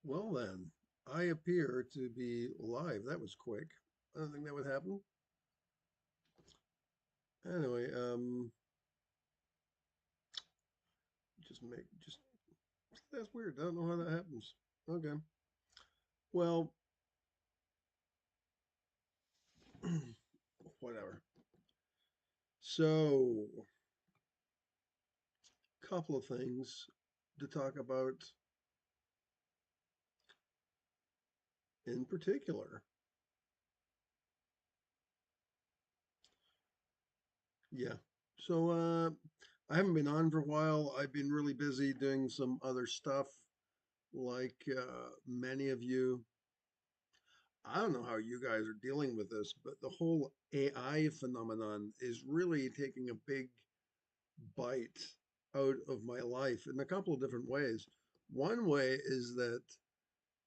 Well then, I appear to be live. That was quick. I don't think that would happen. Anyway, just that's weird. I don't know how that happens. Okay. Well, whatever. So, couple of things to talk about in particular. Yeah. So, I haven't been on for a while. I've been really busy doing some other stuff, like many of you. I don't know how you guys are dealing with this, but the whole AI phenomenon is really taking a big bite out of my life in a couple of different ways. One way is that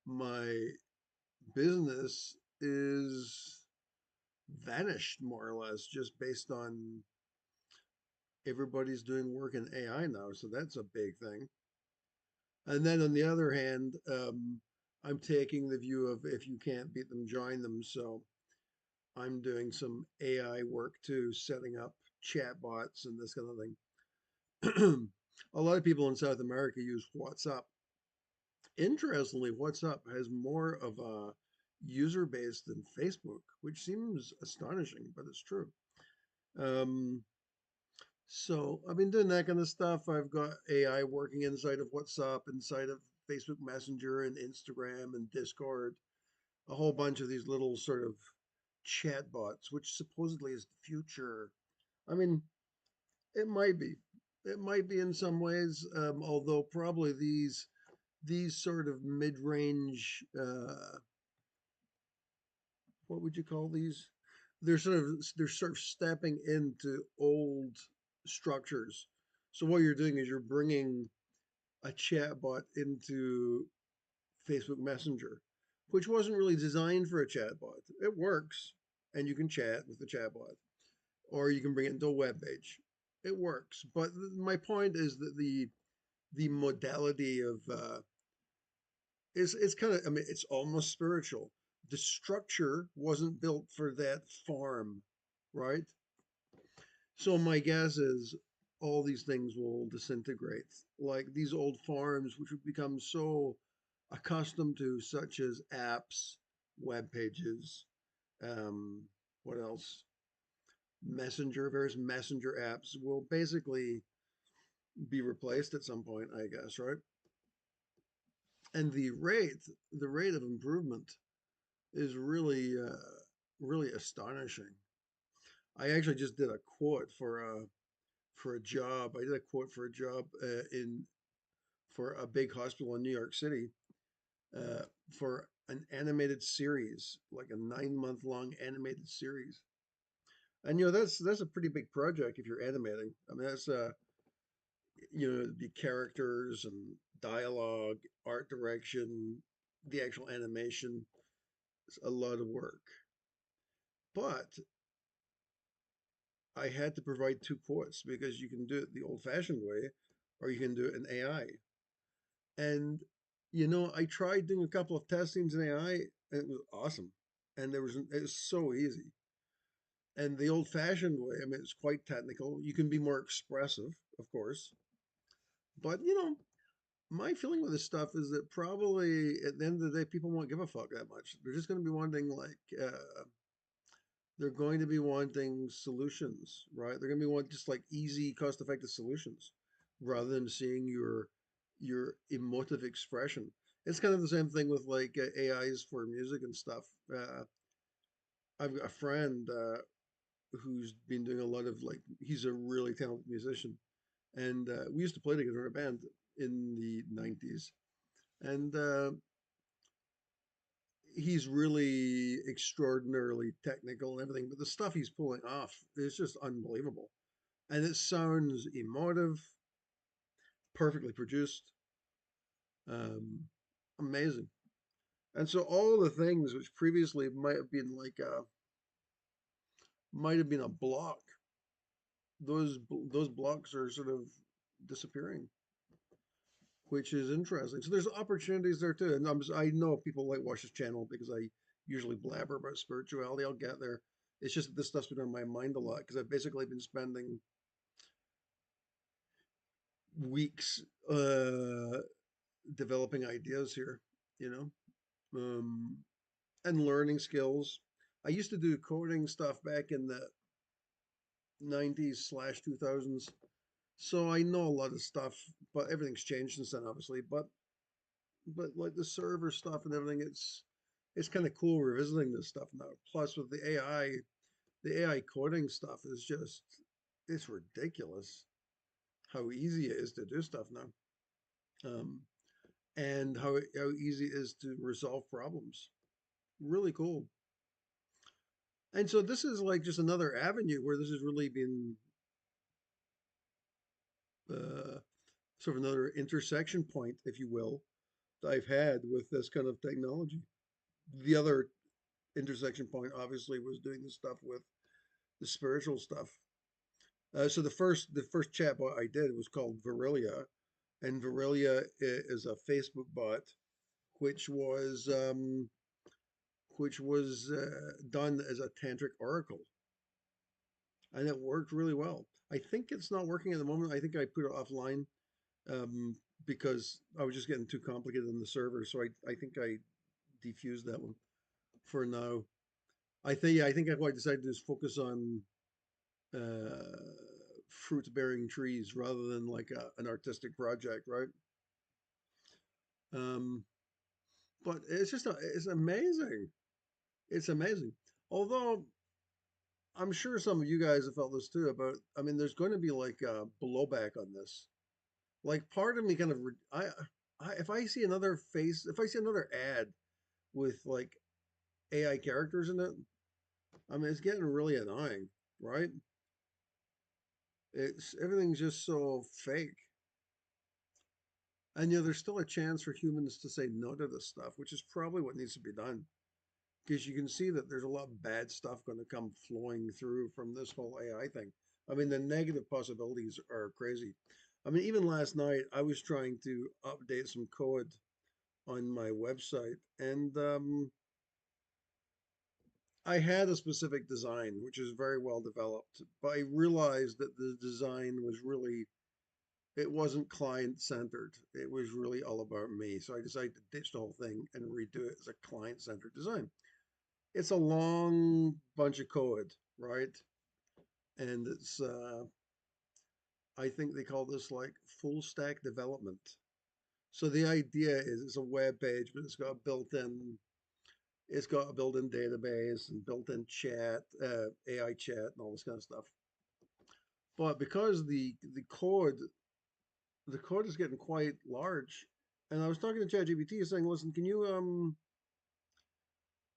my business is vanished more or less just based on everybody's doing work in AI now. So that's a big thing. And then on the other hand, I'm taking the view of if you can't beat them, join them. So I'm doing some AI work too, setting up chatbots and this kind of thing. A lot of people in South America use WhatsApp. Interestingly, WhatsApp has more of a user base than Facebook, which seems astonishing, but it's true. Um, so I've been doing that kind of stuff. I've got AI working inside of WhatsApp, inside of Facebook Messenger and Instagram and Discord, a whole bunch of these little sort of chatbots, which supposedly is the future. I mean, it might be. It might be in some ways, although probably these sort of mid-range, what would you call these? They're sort of stepping into old structures. So what you're doing is you're bringing a chatbot into Facebook Messenger, which wasn't really designed for a chatbot. It works, and you can chat with the chatbot, or you can bring it into a web page. It works, but my point is that the modality of it's kind of, I mean, it's almost spiritual. The structure wasn't built for that farm, right? So my guess is all these things will disintegrate, like these old farms, which have become so accustomed to, such as apps, web pages, um, what else? Messenger, various messenger apps will basically be replaced at some point, I guess, right? And the rate of improvement is really astonishing. I actually just did a quote for a job. I did a quote for a job in for a big hospital in New York City uh, for an animated series, like a 9 month long animated series. And that's a pretty big project if you're animating. I mean that's the characters and dialogue, art direction, the actual animation. It's a lot of work. But I had to provide two quotes because you can do it the old fashioned way or you can do it in AI. And I tried doing a couple of testings in AI and it was awesome. And it was so easy. And the old fashioned way, I mean, it's quite technical. You can be more expressive, of course. But, my feeling with this stuff is that probably at the end of the day, people won't give a fuck that much. They're just going to be wanting they're going to be wanting solutions, right? They're going to be wanting just like easy, cost-effective solutions, rather than seeing your emotive expression. It's kind of the same thing with like AIs for music and stuff. I've got a friend who's been doing a lot of like he's a really talented musician, and we used to play together in a band in the '90s, and he's really extraordinarily technical and everything, but the stuff he's pulling off is just unbelievable. And it sounds emotive, perfectly produced, um, amazing. And so all the things which previously might have been a block, those blocks are sort of disappearing. which is interesting. So there's opportunities there too. And I know people like watch this channel because I usually blabber about spirituality. I'll get there. It's just that this stuff's been on my mind a lot because I've basically been spending weeks developing ideas here, you know, um, and learning skills. I used to do coding stuff back in the 90s slash 2000s. So I know a lot of stuff, but everything's changed since then, obviously. But like the server stuff and everything, it's kind of cool revisiting this stuff now. Plus with the AI coding stuff is just it's ridiculous how easy it is to do stuff now. Um, and how easy it is to resolve problems. Really cool. And so this is like just another avenue where this has really been uh, sort of another intersection point, if you will, that I've had with this kind of technology. The other intersection point, obviously, was doing the stuff with the spiritual stuff. So the first chatbot I did was called Verilya, and Verilya is a Facebook bot, which was um, which was done as a tantric oracle, and it worked really well. I think it's not working at the moment. I think I put it offline um, because I was just getting too complicated on the server. So I think I defused that one for now. I think what I decided to do is focus on uh, fruit bearing trees rather than like an artistic project, right? Um, but it's amazing. It's amazing. Although I'm sure some of you guys have felt this too about, I mean, there's going to be like blowback on this. Like part of me kind of, if I see another face, if I see another ad with like AI characters in it, I mean, it's getting really annoying, right? It's everything's just so fake. And there's still a chance for humans to say no to this stuff, which is probably what needs to be done. Because you can see that there's a lot of bad stuff going to come flowing through from this whole AI thing. I mean, the negative possibilities are crazy. I mean, even last night, I was trying to update some code on my website, and I had a specific design, which is very well developed, but I realized that the design was really it wasn't client centered. It was really all about me. So I decided to ditch the whole thing and redo it as a client centered design. It's a long bunch of code, right? And I think they call this like full stack development. So the idea is it's a web page, but it's got a built-in database and built-in chat, AI chat, and all this kind of stuff. But because the code is getting quite large, and I was talking to ChatGPT saying, "Listen, can you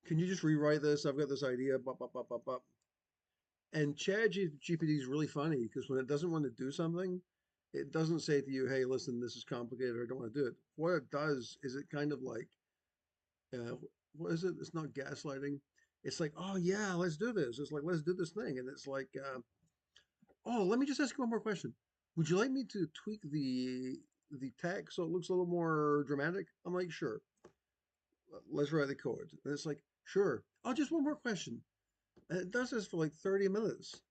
just rewrite this? I've got this idea, bop, bop, bop, bop, bop." And ChatGPT is really funny because when it doesn't want to do something, it doesn't say to you, "Hey, listen, this is complicated. I don't want to do it." What it does is it kind of like, uh, what is it? It's not gaslighting. It's like, "Oh yeah, let's do this." It's like, "Let's do this thing," and it's like, "Oh, let me just ask you one more question. Would you like me to tweak the text so it looks a little more dramatic?" I'm like, "Sure. Let's write the code." And it's like, "Sure. Oh, just one more question." And it does this for like 30 minutes,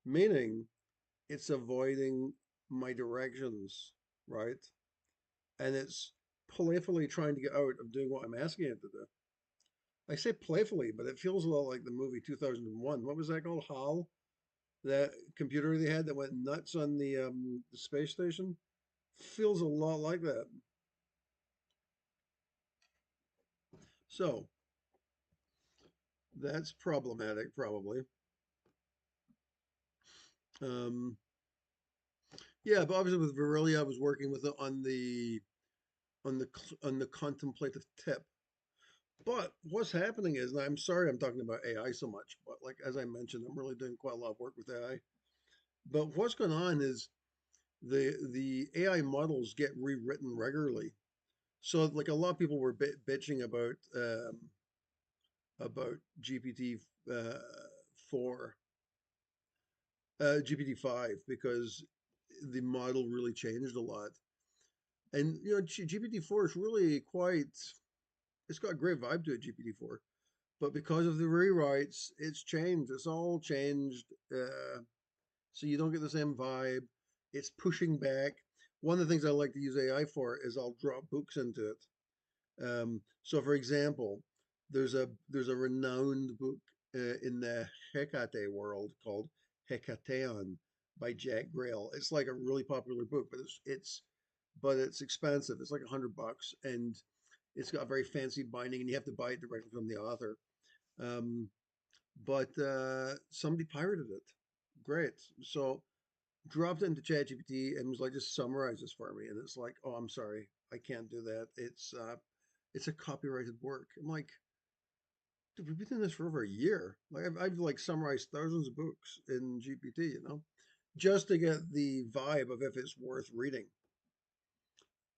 meaning it's avoiding my directions, right? And it's playfully trying to get out of doing what I'm asking it to do. I say playfully, but it feels a lot like the movie 2001. What was that called? HAL? That computer they had that went nuts on the space station? Feels a lot like that. So that's problematic, probably. Um, yeah, but obviously with Verilya, I was working with it on the contemplative tip. But what's happening is, and I'm sorry I'm talking about AI so much, but like as I mentioned, I'm really doing quite a lot of work with AI. But what's going on is the AI models get rewritten regularly. So like a lot of people were bitching about GPT four, GPT five because the model really changed a lot. And GPT-4 is really quite. It's got a great vibe to it, GPT-4. But because of the rewrites, it's changed. It's all changed. So you don't get the same vibe. It's pushing back. One of the things I like to use AI for is I'll drop books into it. So, for example, there's a renowned book in the Hecate world called Hecateon by Jack Grail. It's like a really popular book, but it's expensive. It's like $100, and it's got a very fancy binding, and you have to buy it directly from the author. Um, but somebody pirated it. Great. So dropped it into ChatGPT and was like, just summarize this for me. And it's like, oh, I'm sorry, I can't do that. It's a copyrighted work. I'm like, dude, we've been doing this for over a year. Like I've like summarized thousands of books in GPT, just to get the vibe of if it's worth reading.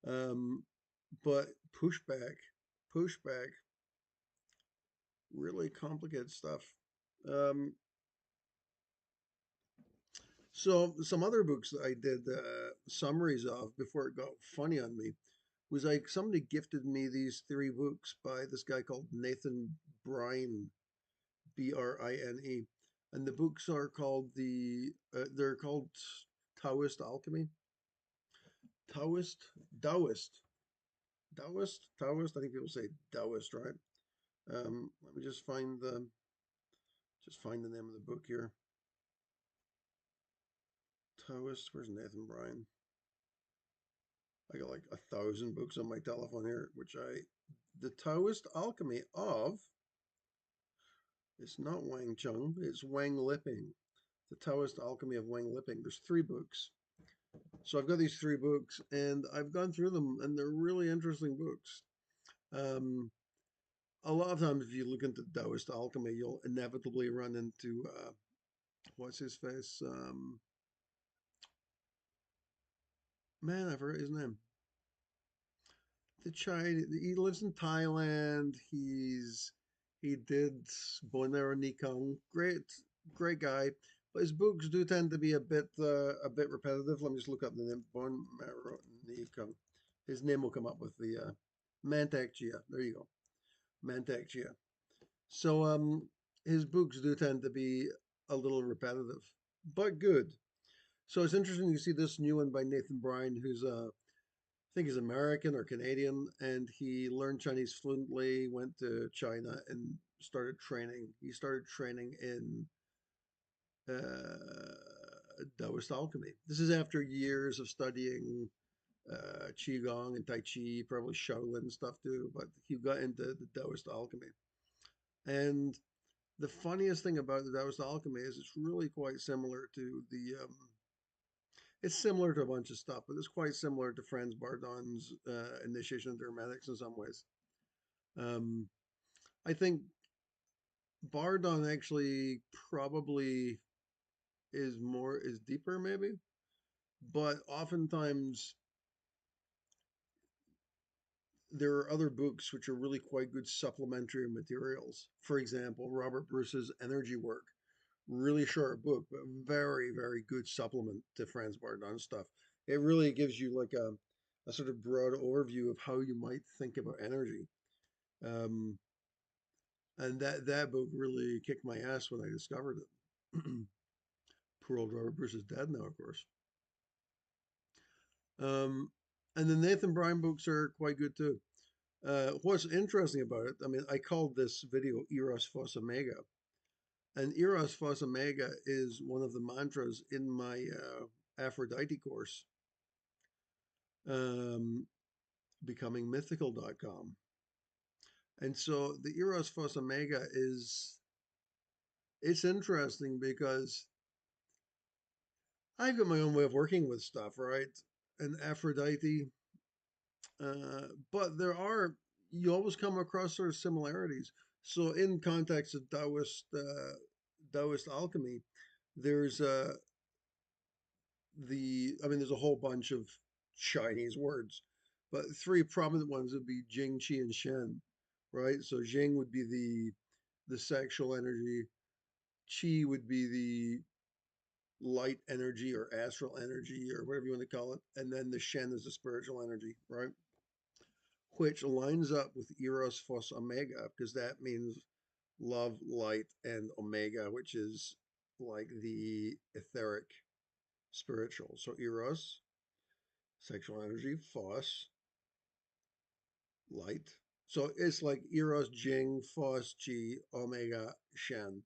Um, but pushback, pushback, really complicated stuff. Um, so some other books that I did summaries of before it got funny on me was like somebody gifted me these three books by this guy called Nathan Bryan, Brine, and the books are called they're called Taoist Alchemy, Taoist, Daoist, Taoist. I think people say Daoist, right? Let me just find the name of the book here. Taoist. Where's Nathan Bryan? I got like 1,000 books on my telephone here, the Taoist Alchemy of. It's not Wang Chung. It's Wang Lipping. The Taoist Alchemy of Wang Lipping. There's three books. So I've got these three books, and I've gone through them, and they're really interesting books. Um, a lot of times, if you look into Daoist alchemy, you'll inevitably run into what's his face? Man, I forgot his name. The China. He lives in Thailand. He did Bon Nikong. Great guy. But his books do tend to be a bit repetitive. Let me just look up the name. Bon Nikong. His name will come up with the Mantak Chia. There you go. Mantak Chia. So his books do tend to be a little repetitive, but good. So it's interesting to see this new one by Nathan Bryan, who's I think he's American or Canadian, and he learned Chinese fluently, went to China and started training. He started training in Daoist alchemy. This is after years of studying Qigong and Tai Chi, probably Shaolin stuff too, but he got into the Daoist alchemy. And the funniest thing about the Daoist alchemy is it's really quite similar to it's similar to a bunch of stuff, but it's quite similar to Franz Bardon's initiation into Hermetics in some ways. Um, I think Bardon actually probably is deeper maybe, but oftentimes there are other books which are really quite good supplementary materials. For example, Robert Bruce's energy work, really short book, but very, very good supplement to Franz Bardon stuff. It really gives you like a sort of broad overview of how you might think about energy. Um, and that book really kicked my ass when I discovered it. Poor old Robert Bruce is dead now, of course. Um, and the Nathan Bryan books are quite good too. What's interesting about it, I mean, I called this video Eros Phos Omega, and Eros Phos Omega is one of the mantras in my Aphrodite course, um, becomingmythical.com. And so the Eros Phos Omega it's interesting because I've got my own way of working with stuff, right? And Aphrodite, but you always come across sort of similarities. So in context of Daoist alchemy, there's I mean, there's a whole bunch of Chinese words, but three prominent ones would be Jing, Qi, and Shen, right? So Jing would be the sexual energy, Qi would be light energy or astral energy or whatever you want to call it. And then the Shen is the spiritual energy, right? Which lines up with Eros Phos Omega because that means love, light, and Omega, which is like the etheric spiritual. So Eros, sexual energy, Phos, light. So it's like Eros, Jing, Phos, Chi, Omega, Shen,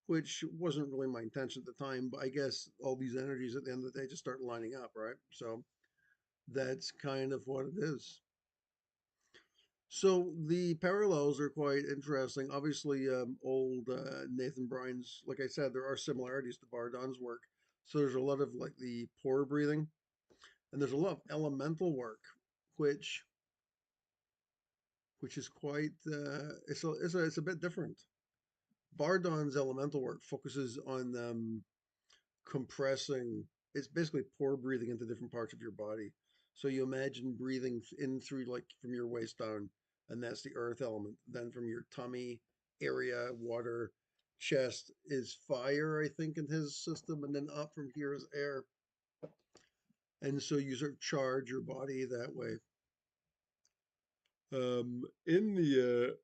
which wasn't really my intention at the time, but I guess all these energies at the end of the day just start lining up, right? So that's kind of what it is. So the parallels are quite interesting. Obviously, old Nathan Bryan's, like I said, there are similarities to Bardon's work. So there's a lot of like the pore breathing, and there's a lot of elemental work, which which is quite it's a bit different. Bardon's elemental work focuses on compressing. It's basically pore breathing into different parts of your body. So you imagine breathing in through like from your waist down, and that's the earth element. Then from your tummy area, water, chest is fire, I think, in his system, and then up from here is air. And so you sort of charge your body that way. In the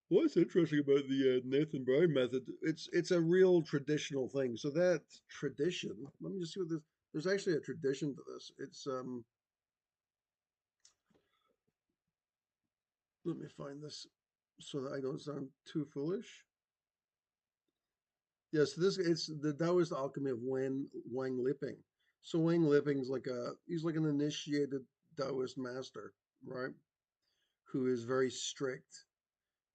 What's interesting about the Nathan Bryan method? It's a real traditional thing. So that tradition. Let me just see what this. There's actually a tradition to this. It's. Let me find this so that I don't sound too foolish. Yes, this it's the Daoist Alchemy of Wang Liping. So Wang Liping's like he's like an initiated Daoist master, right? Who is very strict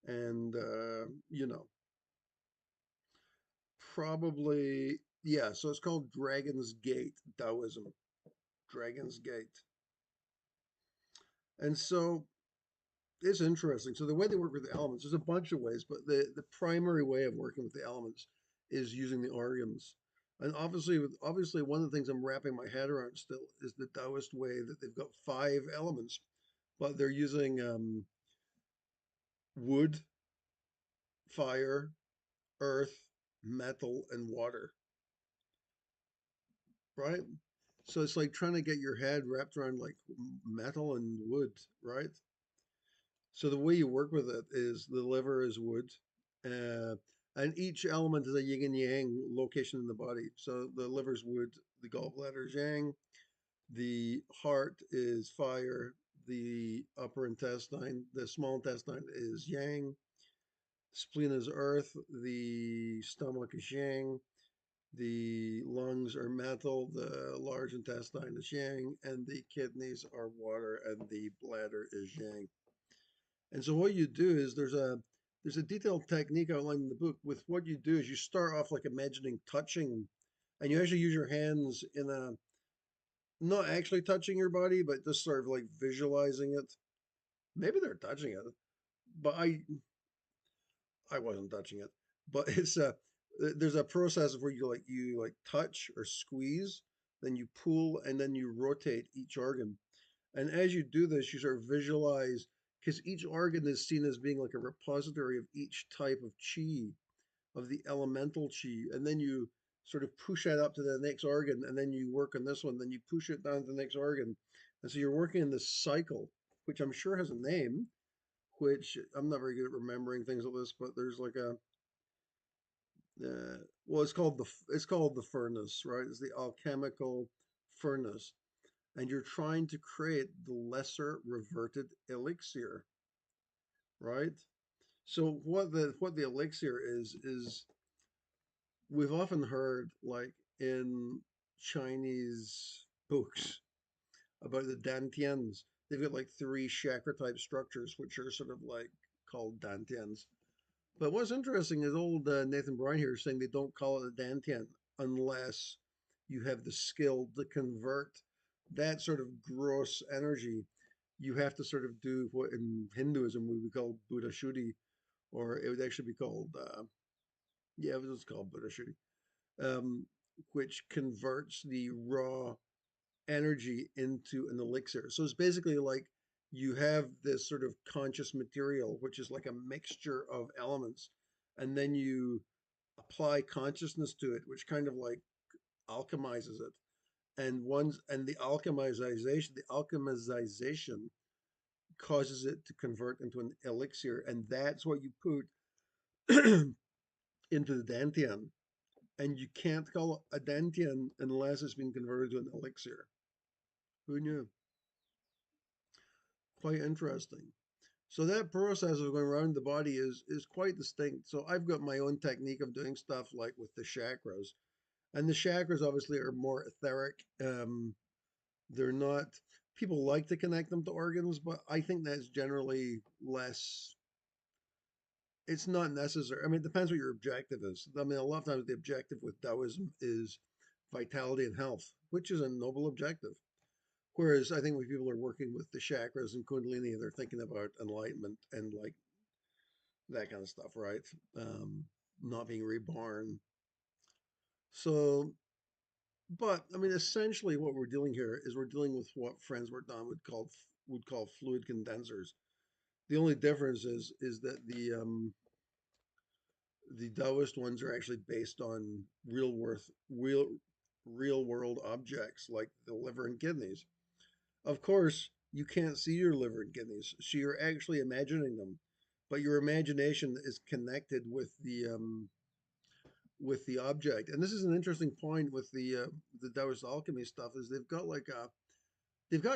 and probably yeah. So it's called Dragon's Gate Taoism. Dragon's Gate. And so it's interesting. So the way they work with the elements, there's a bunch of ways, but the primary way of working with the elements is using the organs. And obviously one of the things I'm wrapping my head around still is the Taoist way that they've got five elements, but they're using wood, fire, earth, metal, and water, right? So it's like trying to get your head wrapped around like metal and wood, right? So the way you work with it is the liver is wood, uh, and each element is a yin and yang location in the body. So the liver's wood, the gallbladder is yang, the heart is fire, the upper intestine, the small intestine is yang, spleen is earth, the stomach is yang, the lungs are metal, the large intestine is yang, and the kidneys are water, and the bladder is yang. And so what you do is there's a detailed technique outlined in the book. With what you do is you start off like imagining touching, and you actually use your hands in a not actually touching your body, but just sort of like visualizing it. Maybe they're touching it, but I wasn't touching it. But it's a there's a process where you like touch or squeeze, then you pull, and then you rotate each organ. And as you do this, you sort of visualize, because each organ is seen as being like a repository of each type of chi, of the elemental chi. And then you sort of push that up to the next organ, and then you work on this one, then you push it down to the next organ. And so you're working in this cycle, which I'm sure has a name, which I'm not very good at remembering things like this, but there's like well, it's called the furnace, right? It's the alchemical furnace, and you're trying to create the lesser reverted elixir, right? So what the elixir is we've often heard like in Chinese books about the dantians. They've got like three chakra type structures, which are sort of like called dantians. But what's interesting is old Nathan Bryan here is saying they don't call it a dantian unless you have the skill to convert that sort of gross energy. You have to sort of do what in Hinduism we would call Buddha Shuddhi, or it would actually be called, yeah, it was called Buddha Shuddhi, um, which converts the raw energy into an elixir. So it's basically like you have this sort of conscious material, which is like a mixture of elements, and then you apply consciousness to it, which kind of like alchemizes it. And the alchemization causes it to convert into an elixir, and that's what you put into the dantian. And you can't call it a dantian unless it's been converted to an elixir. Who knew? Quite interesting. So that process of going around the body is quite distinct. So I've got my own technique of doing stuff like with the chakras, and the chakras obviously are more etheric. They're not. People like to connect them to organs, but I think that's generally less. It's not necessary. I mean, it depends what your objective is. I mean, a lot of times the objective with Taoism is vitality and health, which is a noble objective. Whereas I think when people are working with the chakras and Kundalini, they're thinking about enlightenment and like that kind of stuff, right? Um, Not being reborn. So, but I mean, essentially, what we're dealing here is we're dealing with what Franz Bardon would call fluid condensers. The only difference is that the Taoist ones are actually based on real world objects like the liver and kidneys. Of course, you can't see your liver and kidneys, so you're actually imagining them, but your imagination is connected with the object. And this is an interesting point with the Daoist alchemy stuff is they've got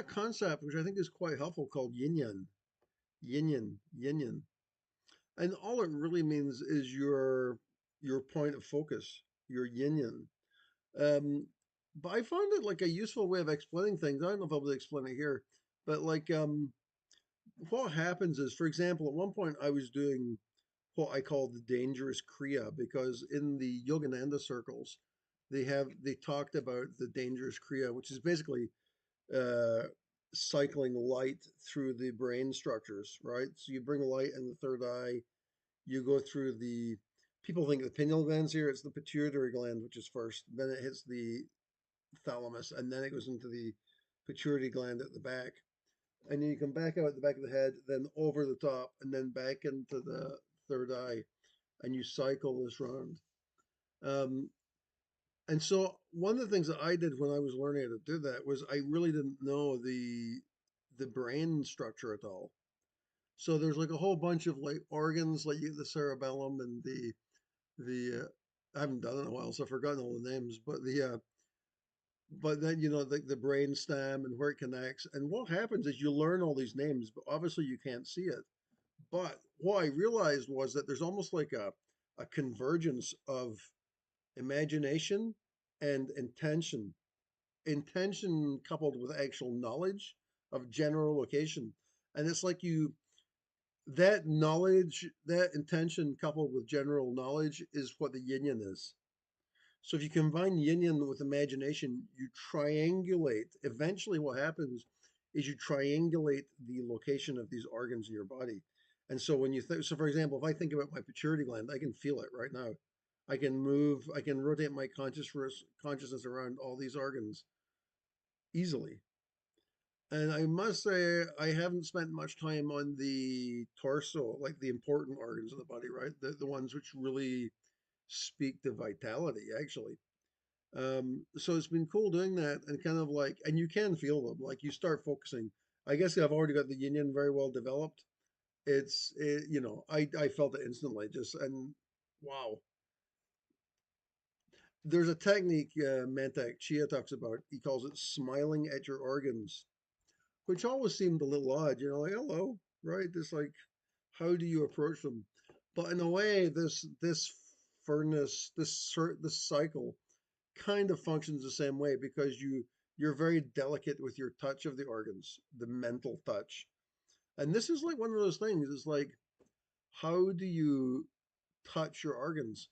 a concept which I think is quite helpful called yin yang, and all it really means is your point of focus, your yin yang. Um, but I found it like a useful way of explaining things. I don't know if I'll be able to explain it here, but what happens is, for example, at one point I was doing what I call the dangerous kriya because in the Yogananda circles, they talked about the dangerous kriya, which is basically uh, cycling light through the brain structures, right? So you bring light in the third eye, you go through the people think the pineal glands here, it's the pituitary gland, which is first, then it hits the thalamus, and then it goes into the pituitary gland at the back. And then you come back out at the back of the head, then over the top, and then back into the third eye, and you cycle this round. Um, and so one of the things that I did when I was learning how to do that was I really didn't know the brain structure at all. So there's like a whole bunch of like organs, like the cerebellum and the I haven't done it in a while, so I've forgotten all the names. But then the brain stem and where it connects. And what happens is you learn all these names, but obviously you can't see it. But what I realized was that there's almost like a convergence of imagination and intention. Intention coupled with actual knowledge of general location. And it's like that knowledge, that intention coupled with general knowledge is what the yin yang is. So if you combine yin yang with imagination, you triangulate. Eventually, what happens is you triangulate the location of these organs in your body. And so when you think, so for example, if I think about my pituitary gland, I can feel it right now. I can move, I can rotate my consciousness around all these organs easily. And I must say, I haven't spent much time on the torso, like the important organs of the body, right? The ones which really speak to vitality, actually. So it's been cool doing that and kind of like, and you can feel them, like you start focusing. I guess I've already got the yin yang very well developed. I felt it instantly, just and wow. There's a technique Mantak Chia talks about. He calls it smiling at your organs, which always seemed a little odd, like hello, right? Just like how do you approach them? But in a way, this furnace, this cycle kind of functions the same way because you're very delicate with your touch of the organs, the mental touch. And this is like one of those things. It's like, how do you touch your organs?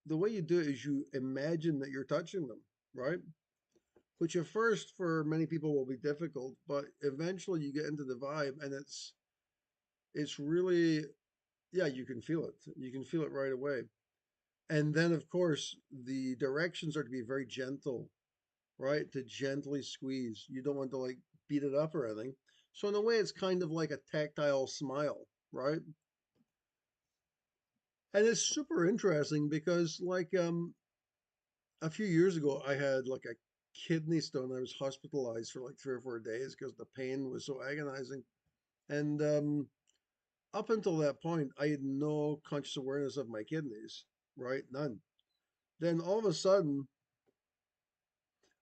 The way you do it is you imagine that you're touching them, right? Which at first for many people will be difficult, but eventually you get into the vibe and it's really, yeah, you can feel it. You can feel it right away. And then of course the directions are to be very gentle, right? To gently squeeze. You don't want to like beat it up or anything. So in a way, it's kind of like a tactile smile, right? And it's super interesting because a few years ago I had like a kidney stone. I was hospitalized for like 3 or 4 days because the pain was so agonizing. And up until that point, I had no conscious awareness of my kidneys, right? None. Then all of a sudden,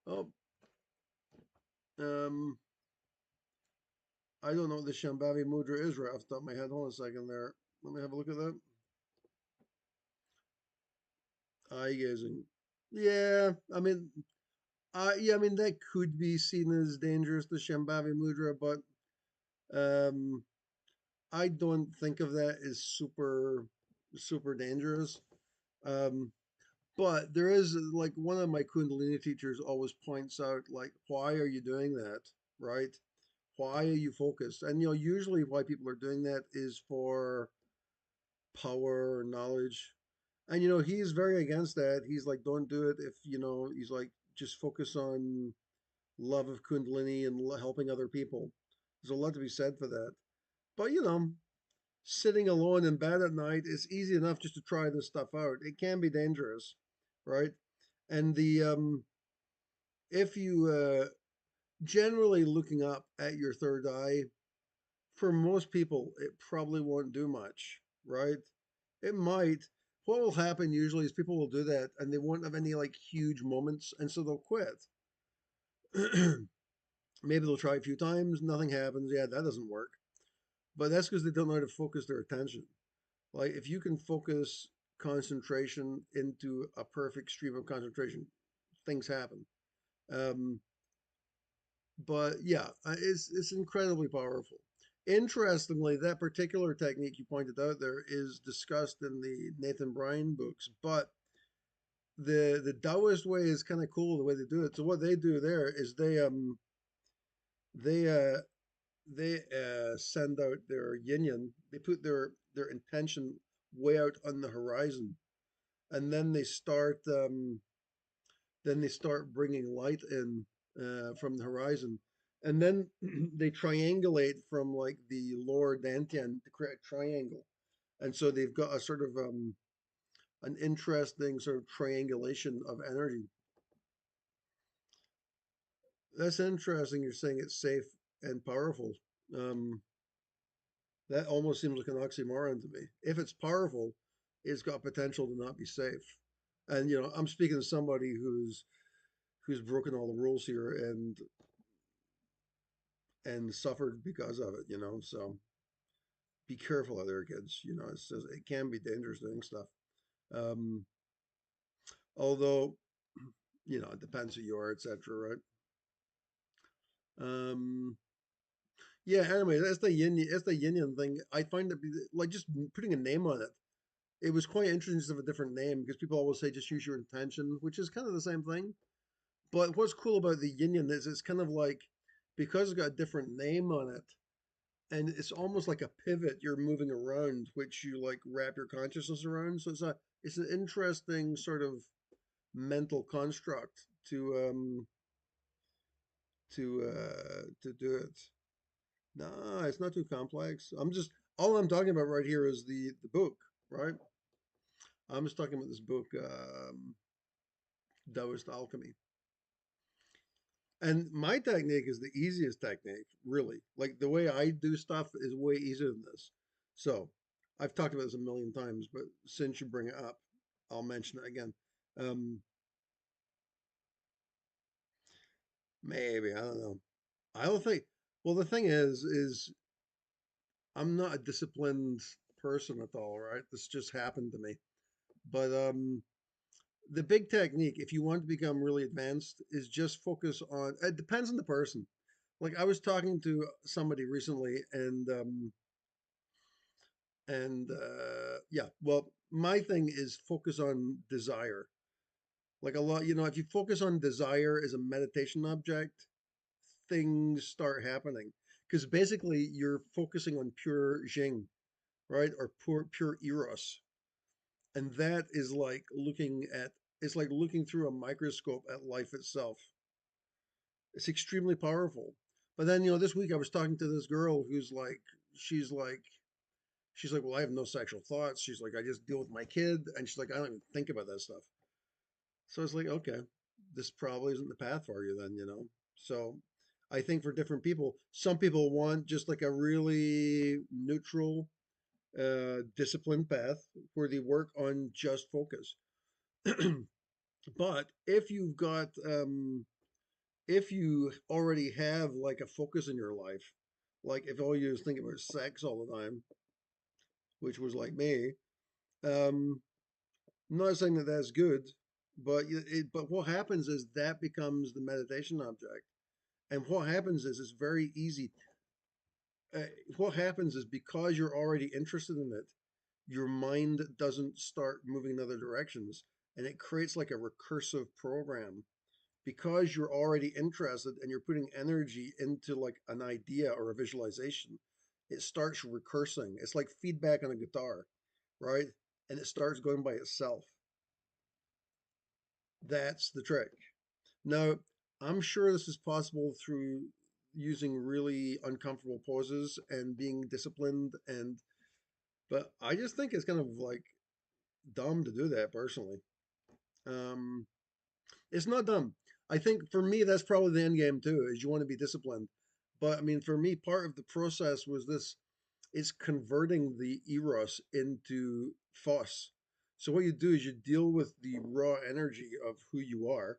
oh, um, I don't know what the Shambhavi mudra is right off the top of my head. Hold on a second there. Let me have a look at that. Eye gazing. Yeah, I mean, yeah, I mean that could be seen as dangerous, the Shambhavi mudra, but um, I don't think of that as super dangerous. Um, but there is like one of my Kundalini teachers always points out like, why are you doing that, right? Why are you focused? And usually why people are doing that is for power or knowledge. And he's very against that. He's like, don't do it if he's like, just focus on love of Kundalini and helping other people. There's a lot to be said for that. But sitting alone in bed at night is easy enough just to try this stuff out. It can be dangerous, right? And the if you generally looking up at your third eye, for most people, it probably won't do much, right? It might. What will happen usually is people will do that and they won't have any like huge moments, and so they'll quit. Maybe they'll try a few times, nothing happens. Yeah, that doesn't work. But that's because they don't know how to focus their attention. Like if you can focus concentration into a perfect stream of concentration, things happen. Um, but yeah, it's incredibly powerful. Interestingly, that particular technique you pointed out there is discussed in the Nathan Bryan books, but the Daoist way is kind of cool the way they do it. So what they do there is they send out their yin. They put their intention way out on the horizon, and then they start bringing light in from the horizon, and then they triangulate from like the lower dantian to create a triangle, and so they've got a sort of an interesting sort of triangulation of energy. That's interesting. You're saying it's safe and powerful. Um, that almost seems like an oxymoron to me. If it's powerful, it's got potential to not be safe. And I'm speaking to somebody who's broken all the rules here and suffered because of it. So be careful out there, kids. It can be dangerous doing stuff. Um, although, it depends who you are, etc. Right? Um, yeah. Anyway, that's the yin yang thing. I find it like just putting a name on it. It was quite interesting to have a different name because people always say just use your intention, which is kind of the same thing. But what's cool about the yin yang is it's kind of like because it's got a different name on it, and it's almost like a pivot you're moving around, which you like wrap your consciousness around. So it's an interesting sort of mental construct to do it. No, it's not too complex. All I'm talking about right here is the book, right? I'm just talking about this book, Daoist Alchemy. And my technique is the easiest technique, really. Like the way I do stuff is way easier than this. So I've talked about this a million times, but since you bring it up, I'll mention it again. Um, Maybe, I don't know. I don't think, well, the thing is I'm not a disciplined person at all, right? This just happened to me. But the big technique, if you want to become really advanced, is just focus on, it depends on the person. Like I was talking to somebody recently and yeah, well, my thing is focus on desire. Like a lot, if you focus on desire as a meditation object, things start happening. Because basically you're focusing on pure Jing, right? Or pure Eros. And that is like it's like looking through a microscope at life itself. It's extremely powerful. But then, this week I was talking to this girl who's like, she's like She's like, well, I have no sexual thoughts. She's like, I just deal with my kid. And she's like, I don't even think about that stuff. So it's like, okay, this probably isn't the path for you then, you know? So I think for different people, some people want just like a really neutral, disciplined path where they work on just focus. But if you already have like a focus in your life, like if all you just think about sex all the time, which was like me, um, I'm not saying that that's good, but but what happens is that becomes the meditation object. And what happens is it's very easy. Uh, what happens is because you're already interested in it, your mind doesn't start moving in other directions, and it creates like a recursive program because you're already interested and you're putting energy into like an idea or a visualization. It starts recursing. It's like feedback on a guitar, right? And it starts going by itself. That's the trick. Now, I'm sure this is possible through using really uncomfortable poses and being disciplined but I just think it's kind of like dumb to do that personally. Um it's not dumb. I think for me that's probably the end game too, is you want to be disciplined. But I mean for me part of the process was this is converting the Eros into Phos. So what you do is you deal with the raw energy of who you are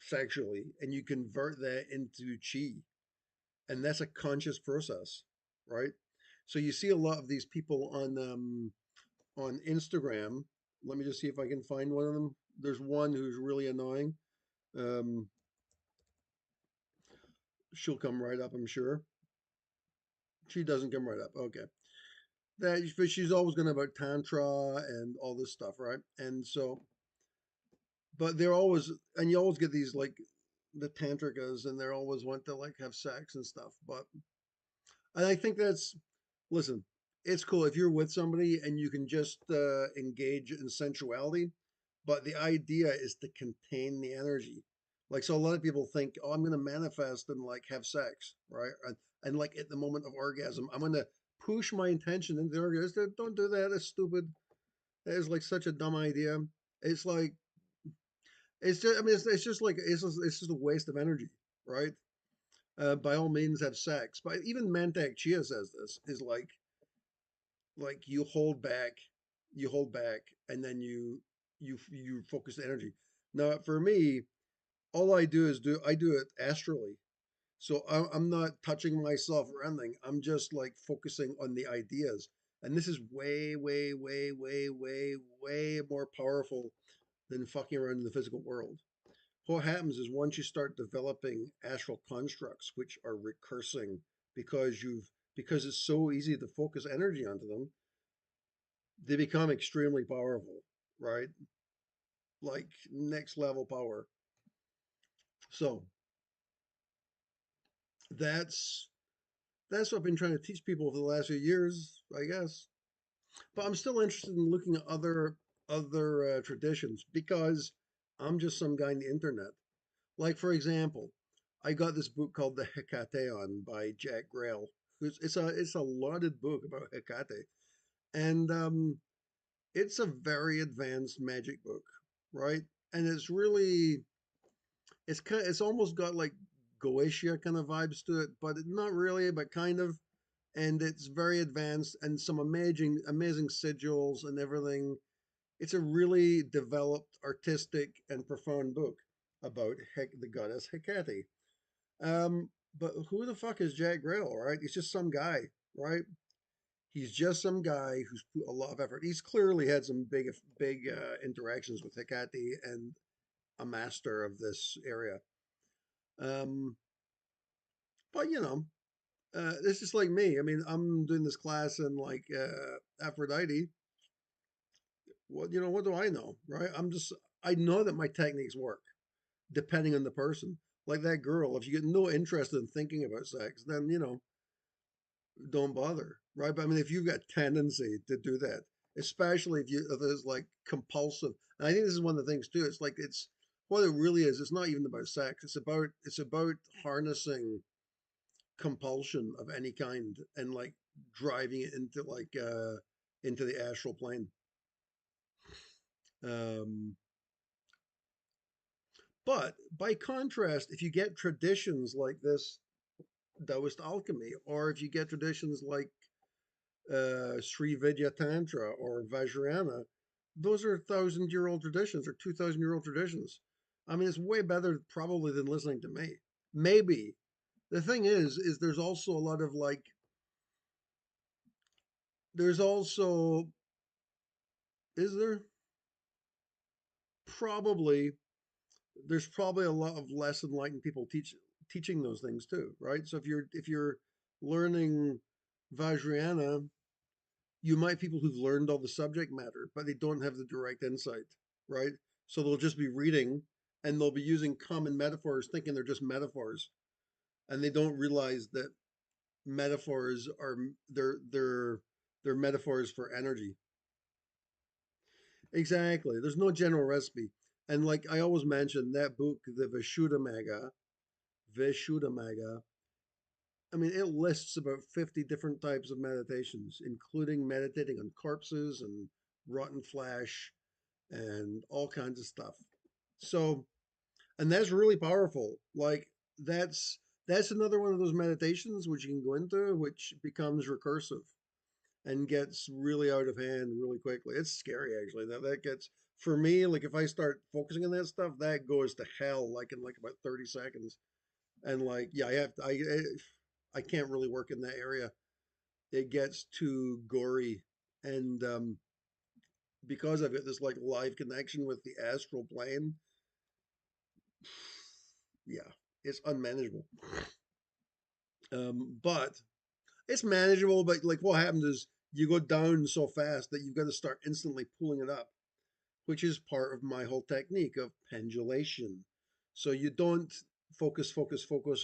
sexually and you convert that into chi, and that's a conscious process, right? So you see a lot of these people on Instagram. Let me just see if I can find one of them. There's one who's really annoying. um she'll come right up, I'm sure. She doesn't come right up, okay. That, but she's always going about tantra and all this stuff, right? And so but they're always, and you always get these like the tantricas, and they're always want to like have sex and stuff. But and I think that's, listen, it's cool if you're with somebody and you can just engage in sensuality, but the idea is to contain the energy. Like, so a lot of people think, oh, I'm going to manifest and like have sex, right? And like at the moment of orgasm, I'm going to push my intention into the orgasm. Don't do that. That's stupid. That is like such a dumb idea. It's like, it's just, I mean, it's just like, it's just a waste of energy, right? By all means have sex. But even Mantak Chia says this is like you hold back, and then you focus the energy. Now for me, all I do is I do it astrally. So I'm not touching myself or anything. I'm just like focusing on the ideas. And this is way, way, way, way, way, way more powerful than fucking around in the physical world. What happens is once you start developing astral constructs, which are recursing because it's so easy to focus energy onto them, they become extremely powerful, right? Like next level power. So that's that's what I've been trying to teach people for the last few years, I guess. But I'm still interested in looking at other traditions because I'm just some guy on the internet. Like for example, I got this book called The Hekateon by Jack Grail. It's a lauded book about Hecate, and it's a very advanced magic book, right? And it's almost got like Goetia kind of vibes to it, but not really, but kind of. And it's very advanced and some amazing sigils and everything. It's a really developed, artistic, and profound book about the goddess Hecate. But who the fuck is Jack Grail, right? He's just some guy, right? He's just some guy who's put a lot of effort. He's clearly had some big interactions with Hecate and a master of this area. Um, but it's just like me. I mean, I'm doing this class in like Aphrodite. What do I know, right? I know that my techniques work depending on the person. Like that girl, if you get no interest in thinking about sex, then don't bother, right? But I mean, if you've got tendency to do that, especially if there's like compulsive, and I think this is one of the things too. It's like it's what it really is. It's not even about sex. It's about harnessing compulsion of any kind and like driving it into the astral plane. Um, but by contrast, if you get traditions like this Daoist alchemy, or if you get traditions like Sri Vidya Tantra or Vajrayana, those are 1,000-year-old traditions or 2,000-year-old traditions. I mean, it's way better probably than listening to me. Maybe. The thing is there's also a lot of like, there's also, is there? Probably, there's probably a lot of less enlightened people teaching those things too, right? So if you're learning Vajrayana, you might have people who've learned all the subject matter, but they don't have the direct insight, right? So they'll just be reading and they'll be using common metaphors, thinking they're just metaphors, and they don't realize that metaphors are they're metaphors for energy. Exactly. There's no general recipe. And like I always mention that book, the Vishuddhamaga, I mean, it lists about 50 different types of meditations, including meditating on corpses and rotten flesh and all kinds of stuff. So, and that's really powerful. Like that's another one of those meditations which you can go into, which becomes recursive and gets really out of hand really quickly. It's scary actually. That gets for me, like if I start focusing on that stuff, that goes to hell like in like about 30 seconds. And like, yeah, I can't really work in that area. It gets too gory. And because I've got this like live connection with the astral plane, yeah, it's unmanageable. But it's manageable. But like, what happens is you go down so fast that you've got to start instantly pulling it up, which is part of my whole technique of pendulation. So you don't focus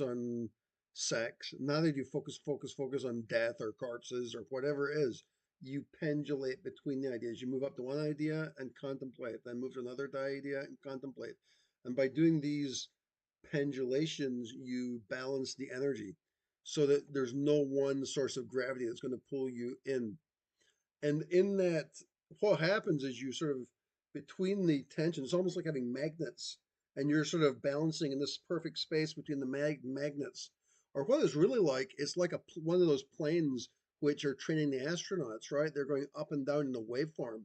on sex. Neither do you focus on death or corpses or whatever it is. You pendulate between the ideas. You move up to one idea and contemplate, then move to another idea and contemplate. And by doing these pendulations, you balance the energy so that there's no one source of gravity that's going to pull you in. And in that, what happens is you sort of between the tension, it's almost like having magnets, and you're sort of balancing in this perfect space between the magnets. Or what it's really like, it's like one of those planes which are training the astronauts, right? They're going up and down in a waveform,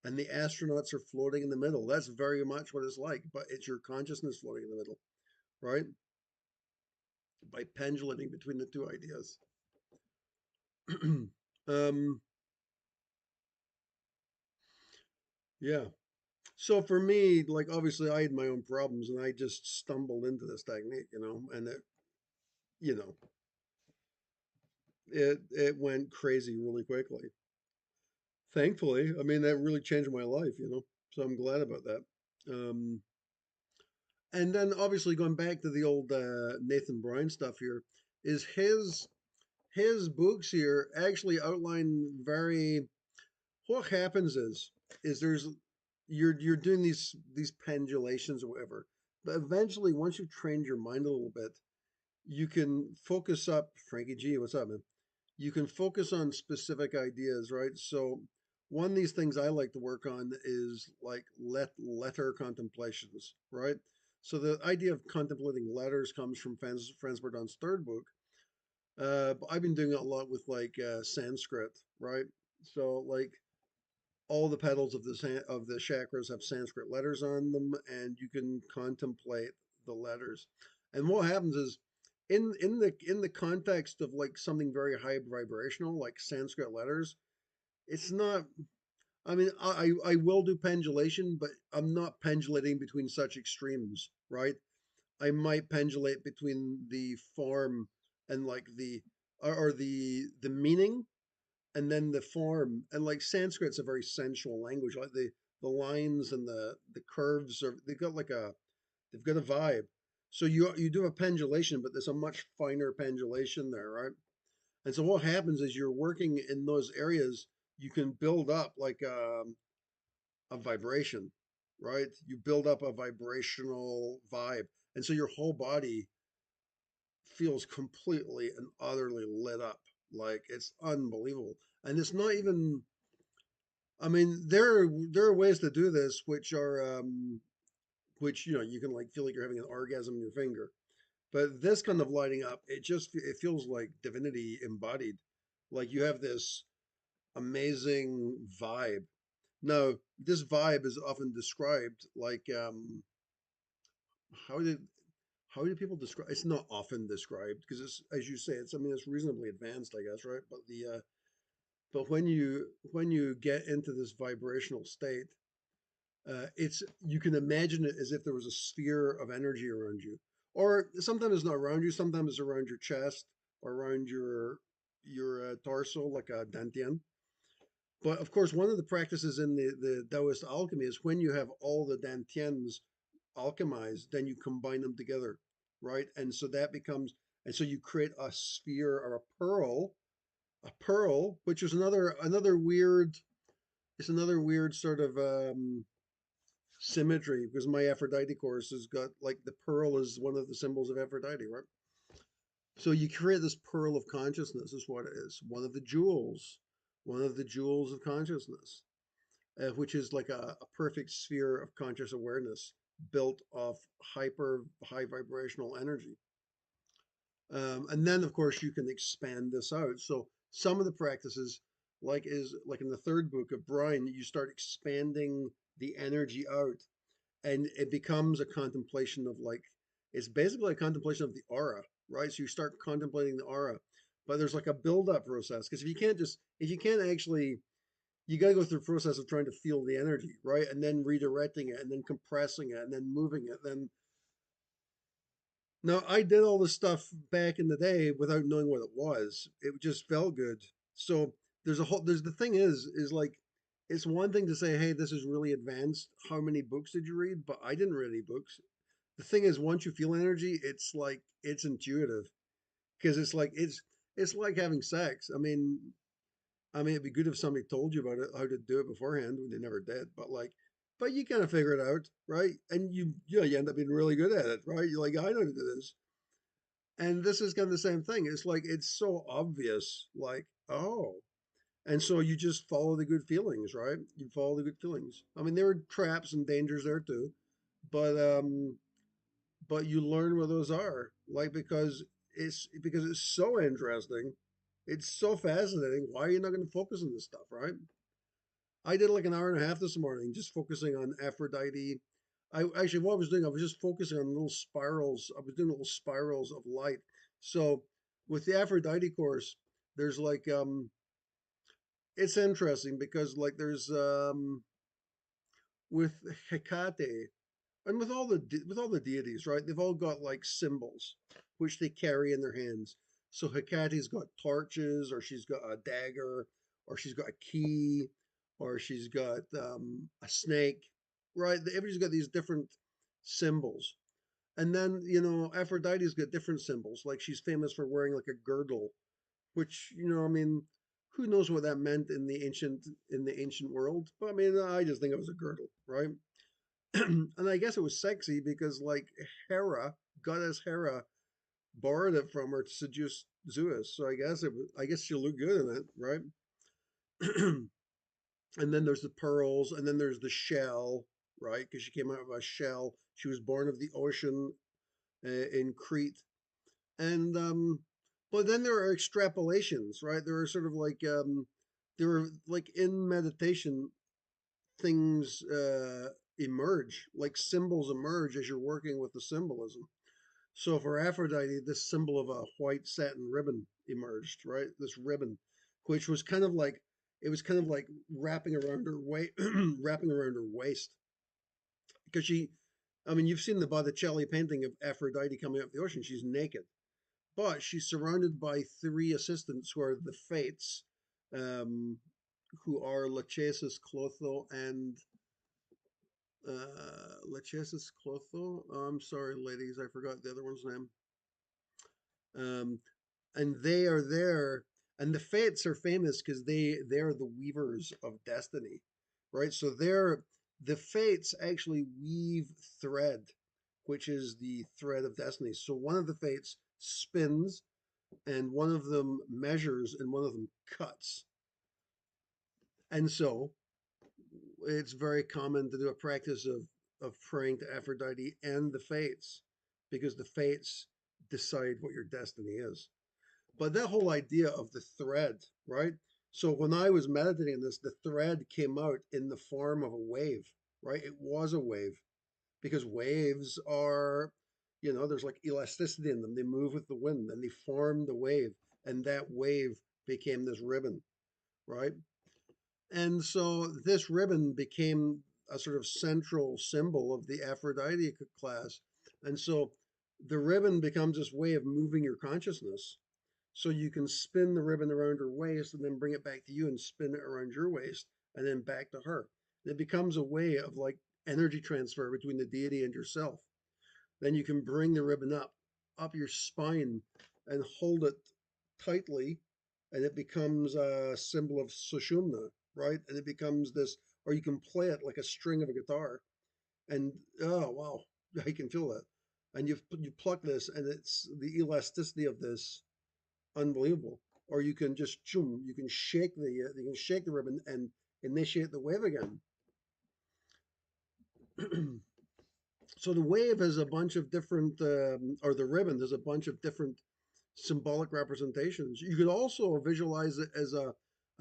and the astronauts are floating in the middle. That's very much what it's like, but it's your consciousness floating in the middle, right? By pendulating between the two ideas. um, yeah. So for me, like obviously I had my own problems and I just stumbled into this technique, and you know, it went crazy really quickly. Thankfully, I mean that really changed my life. So I'm glad about that. Um, and then obviously going back to the old Nathan Bryan stuff here, is his books here actually outline very what happens is there's you're doing these pendulations or whatever, but eventually once you've trained your mind a little bit, you can focus up. Frankie G, what's up, man? You can focus on specific ideas, right? So one of these things I like to work on is like letter contemplations, right? So the idea of contemplating letters comes from Franz Bardon's third book. But I've been doing it a lot with like Sanskrit, right? So like all the petals of the chakras have Sanskrit letters on them, and you can contemplate the letters. And what happens is, in the context of like something very high vibrational, like Sanskrit letters, it's not. I mean, I will do pendulation, but I'm not pendulating between such extremes, right? I might pendulate between the form and like or the meaning and then the form. And like Sanskrit's a very sensual language, like the lines and the curves are they've got a vibe. So you do a pendulation, but there's a much finer pendulation there, right? And so what happens is you're working in those areas, you can build up like a vibration, right? You build up a vibrational vibe, and so your whole body feels completely and utterly lit up. Like it's unbelievable. And it's not even, I mean, there are ways to do this which are which you can like feel like you're having an orgasm in your finger. But this kind of lighting up, it feels like divinity embodied. Like you have this amazing vibe. Now, this vibe is often described like how did how do people describe? It's not often described because it's, as you say, it's, I mean, it's reasonably advanced, I guess, right? But the but when you get into this vibrational state, it's you can imagine it as if there was a sphere of energy around you, or sometimes it's not around you, sometimes it's around your chest or around your torso, like a dantian. But of course, one of the practices in the Daoist alchemy is when you have all the dantians alchemized, then you combine them together, right? And so that becomes, and so you create a sphere or a pearl, which is another weird, it's another weird sort of symmetry because my Aphrodite course has got like the pearl is one of the symbols of Aphrodite, right? So you create this pearl of consciousness, is what it is. One of the jewels of consciousness, which is like a perfect sphere of conscious awareness built of hyper high vibrational energy. And then, of course, you can expand this out. So some of the practices, like in the third book of Bryan, you start expanding the energy out, and it becomes a contemplation of like it's basically a contemplation of the aura, right? So you start contemplating the aura, but there's like a build-up process because if you can't actually you got to go through the process of trying to feel the energy, right? And then redirecting it, and then compressing it, and then moving it. Then now I did all this stuff back in the day without knowing what it was. It just felt good. So there's the thing is like it's one thing to say, hey, this is really advanced. How many books did you read? But I didn't read any books. The thing is, once you feel energy, it's like it's intuitive because it's like having sex. I mean, it'd be good if somebody told you about it, how to do it beforehand. They never did, but like, but you kind of figure it out, right? And you end up being really good at it, right? You're like, I know how to do this. And this is kind of the same thing. It's like it's so obvious, like, oh, and so you just follow the good feelings, right? You follow the good feelings. I mean, there are traps and dangers there too, but you learn what those are, like because it's so interesting, it's so fascinating. Why are you not going to focus on this stuff, right? I did like an hour and a half this morning just focusing on Aphrodite. I actually what I was doing, I was just focusing on little spirals. I was doing little spirals of light. So with the Aphrodite course, there's like it's interesting because like there's with Hecate and with all the deities, right? They've all got like symbols which they carry in their hands. So Hecate's got torches, or she's got a dagger, or she's got a key, or she's got a snake, right? Everybody's got these different symbols. And then Aphrodite's got different symbols. Like she's famous for wearing like a girdle, which I mean, who knows what that meant in the ancient world? But I mean, I just think it was a girdle, right? And I guess it was sexy because like Hera, goddess Hera, borrowed it from her to seduce Zeus. So I guess she looked good in it, right? And then there's the pearls, and then there's the shell, right? Because she came out of a shell. She was born of the ocean in Crete, and but then there are extrapolations, right? There are sort of like there are like in meditation things emerge, like symbols emerge as you're working with the symbolism. So for Aphrodite, this symbol of a white satin ribbon emerged, right? This ribbon, which was kind of like it was kind of like wrapping around her waist, wrapping around her waist, because I mean, you've seen the Botticelli painting of Aphrodite coming up the ocean. She's naked, but she's surrounded by three assistants who are the Fates, um, who are Lachesis, Clotho, and Lachesis, Clotho. Oh, I'm sorry, ladies, I forgot the other one's name. Um, and they are there, and the Fates are famous because they're the weavers of destiny, right? So the Fates actually weave thread, which is the thread of destiny. So one of the Fates spins, and one of them measures and one of them cuts. And so it's very common to do a practice of praying to Aphrodite and the fates, because the fates decide what your destiny is. But that whole idea of the thread, right? So when I was meditating on this, the thread came out in the form of a wave, right? It was a wave, because waves are, there's like elasticity in them. They move with the wind and they form the wave. And that wave became this ribbon, right? And so this ribbon became a sort of central symbol of the Aphrodite class. And so the ribbon becomes this way of moving your consciousness. So you can spin the ribbon around her waist and then bring it back to you and spin it around your waist and then back to her. It becomes a way of like energy transfer between the deity and yourself. Then you can bring the ribbon up your spine and hold it tightly, and it becomes a symbol of Sushumna, right? And it becomes this, or you can play it like a string of a guitar, and oh wow, I can feel that. And you pluck this, and it's the elasticity of this unbelievable. Or you can just choom, you can shake the ribbon and initiate the wave again. So the wave has a bunch of different, or the ribbon, there's a bunch of different symbolic representations. You could also visualize it as a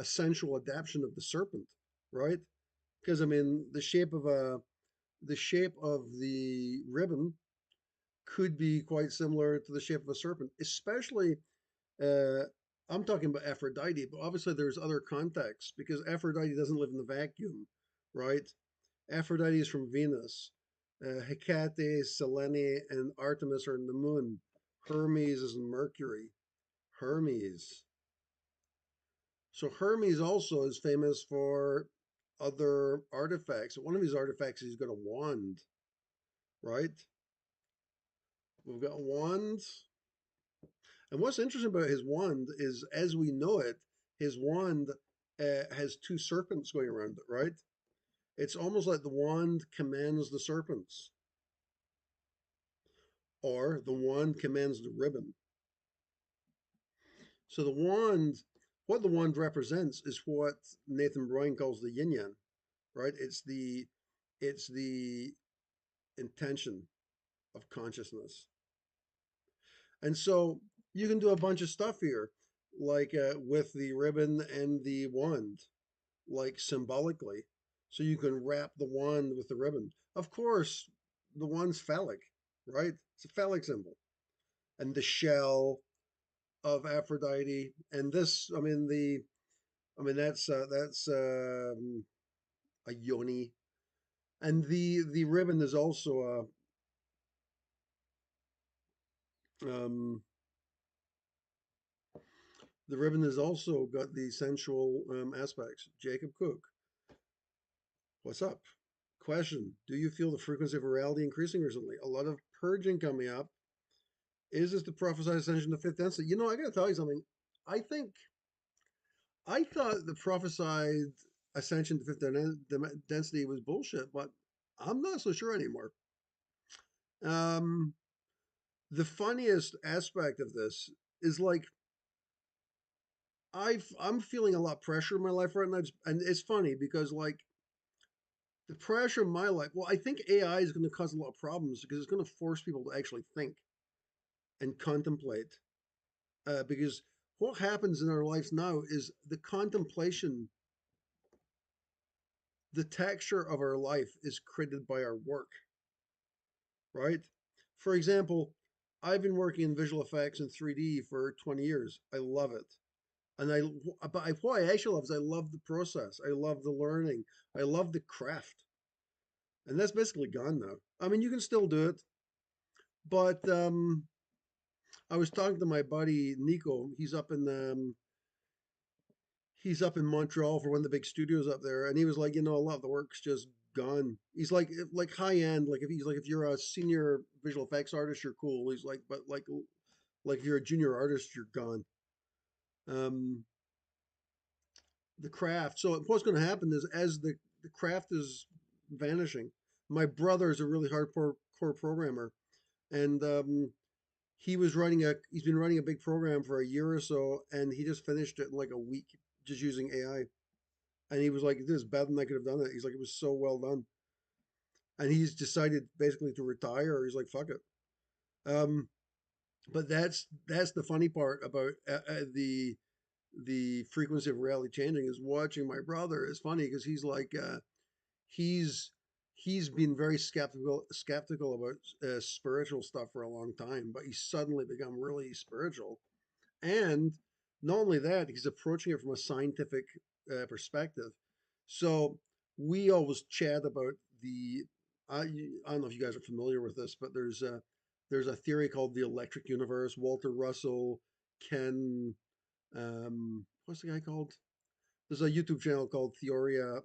sensual adaptation of the serpent, right? Because I mean, the shape of the ribbon could be quite similar to the shape of a serpent, especially. Uh, I'm talking about Aphrodite, but obviously there's other contexts because Aphrodite doesn't live in the vacuum, right? Aphrodite is from Venus. Hecate, Selene, and Artemis are in the moon. Hermes is in Mercury. Hermes. So Hermes also is famous for other artifacts. One of his artifacts, he's got a wand, right? We've got wands. And what's interesting about his wand is, as we know it, his wand has two serpents going around it, right? It's almost like the wand commands the serpents, or the wand commands the ribbon. So the wand, what the wand represents is what Nathan Bryan calls the yin yang, right? It's the intention of consciousness. And so you can do a bunch of stuff here, like with the ribbon and the wand, like symbolically. So you can wrap the wand with the ribbon. Of course, the wand's phallic, right? It's a phallic symbol. And the shell of Aphrodite, and this, that's a yoni, and the ribbon is also a the ribbon has also got the sensual aspects. Jacob Cook, what's up? Question: do you feel the frequency of virality increasing recently? A lot of purging coming up. Is this the prophesied ascension to fifth density? I got to tell you something. I think I thought the prophesied ascension to fifth density was bullshit, but I'm not so sure anymore. Um, the funniest aspect of this is like I'm feeling a lot of pressure in my life right now, and it's funny because like the pressure in my life. Well, I think AI is going to cause a lot of problems because it's going to force people to actually think and contemplate. Because what happens in our lives now is the contemplation, the texture of our life is created by our work, right? For example, I've been working in visual effects and 3D for 20 years. I love it. And what I actually love is I love the process. I love the learning. I love the craft. And that's basically gone now. I mean, you can still do it, but I was talking to my buddy Nico. He's up in Montreal for one of the big studios up there, and he was like, a lot of the work's just gone. He's like high end. Like if you're a senior visual effects artist, you're cool. He's like, but like if you're a junior artist, you're gone. Um, the craft. So what's going to happen is as the craft is vanishing. My brother is a really hardcore core programmer, and he's been writing a big program for a year or so, and he just finished it in like a week just using AI. And he was like, "This is better than I could have done it." He's like, "It was so well done." And he's decided basically to retire. He's like, "Fuck it." Um, but that's the funny part about the frequency of reality changing is watching my brother is funny because he's he's been very skeptical about spiritual stuff for a long time, but he's suddenly become really spiritual. And not only that, he's approaching it from a scientific perspective. So we always chat about the. I don't know if you guys are familiar with this, but there's a theory called the electric universe. Walter Russell, Ken, what's the guy called? There's a YouTube channel called Theoria.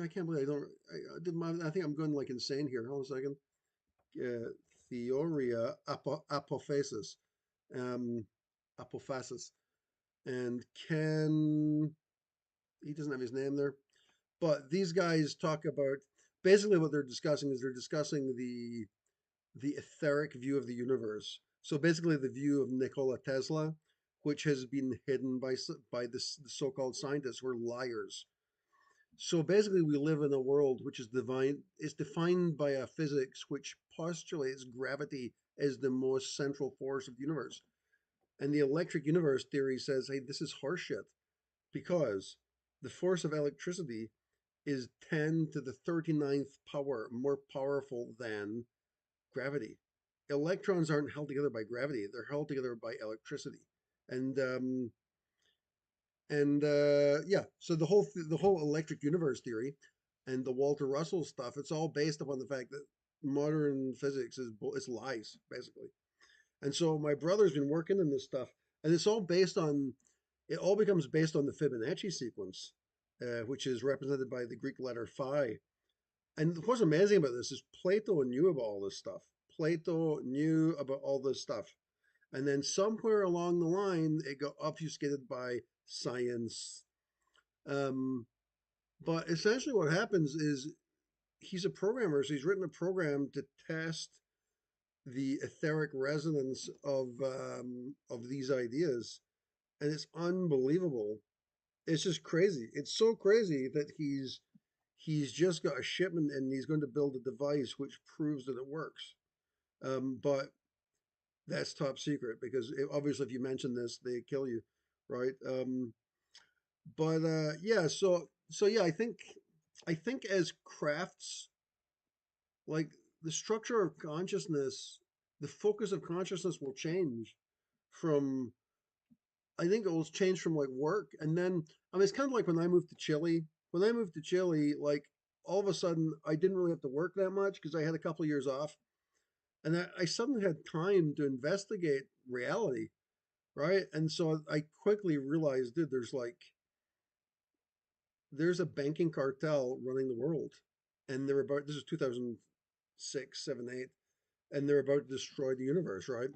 I can't believe I don't. I did my. I think I'm going like insane here. Hold on a second. Uh, Theoria apophasis, um, apophasis, and Ken. He doesn't have his name there, but these guys talk about basically what they're discussing is they're discussing the etheric view of the universe. So basically, the view of Nikola Tesla, which has been hidden by the so-called scientists who are liars. So basically, we live in a world which is defined by a physics which postulates gravity as the most central force of the universe. And the electric universe theory says, hey, this is horseshit because the force of electricity is 10 to the 39th power more powerful than gravity. Electrons aren't held together by gravity; they're held together by electricity. And yeah, so the whole electric universe theory and the Walter Russell stuff, it's all based upon the fact that modern physics is lies basically. And so my brother's been working in this stuff, and it's all based on it all becomes based on the Fibonacci sequence, which is represented by the Greek letter phi. And what's amazing about this is Plato knew about all this stuff. Plato knew about all this stuff. And then somewhere along the line, it got obfuscated by science. Um, but essentially, what happens is he's a programmer, so he's written a program to test the etheric resonance of these ideas, and it's unbelievable. It's just crazy. It's so crazy that he's just got a shipment and he's going to build a device which proves that it works. But that's top secret because obviously, if you mention this, they kill you, right? But yeah, so yeah, I think as crafts, like the structure of consciousness, the focus of consciousness will change from. I think it will change from like work, and then I mean it's kind of like when I moved to Chile. When I moved to Chile, like all of a sudden I didn't really have to work that much because I had a couple of years off, and I suddenly had time to investigate reality, right? And so I quickly realized, dude, there's a banking cartel running the world, and they're about this is 2006, 7, 8, and they're about to destroy the universe, right?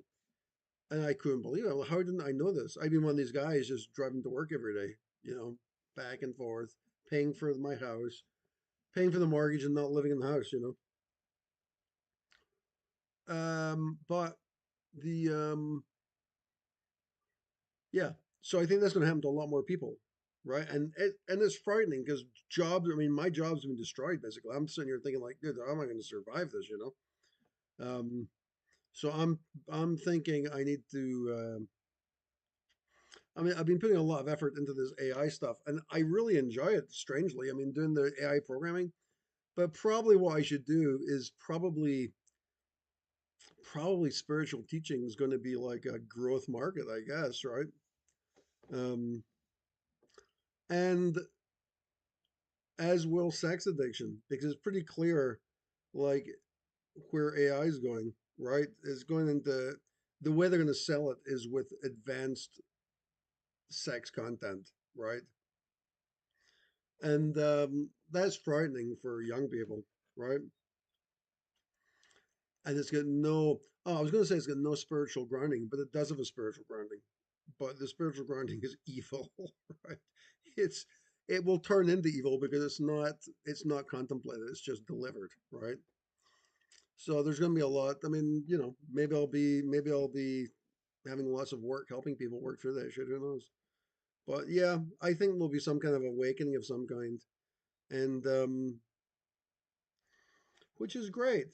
And I couldn't believe it. Well, how didn't I know this? I've been one of these guys just driving to work every day, you know, back and forth, paying for my house, paying for the mortgage, and not living in the house, you know. But the yeah, so I think that's going to happen to a lot more people, right? And it's frightening because jobs. I mean, my job's been destroyed basically. I'm sitting here thinking like, dude, how am I going to survive this? You know. So I'm thinking I need to. I mean, I've been putting a lot of effort into this AI stuff, and I really enjoy it. Strangely, I mean, doing the AI programming. But probably what I should do is probably spiritual teaching is going to be like a growth market, I guess, right? Um, and as will sex addiction, because it's pretty clear, like where AI is going, right? Is going into the way they're going to sell it is with advanced sex content, right? And that's frightening for young people, right? And it's got no. Oh, I was going to say it's got no spiritual grounding, but it does have a spiritual grounding. But the spiritual grounding is evil, right? It's it will turn into evil because it's not contemplated. It's just delivered, right? So there's going to be a lot. I mean, maybe I'll be having lots of work helping people work through that shit. Who knows? But yeah, I think there'll be some kind of awakening of some kind, and which is great.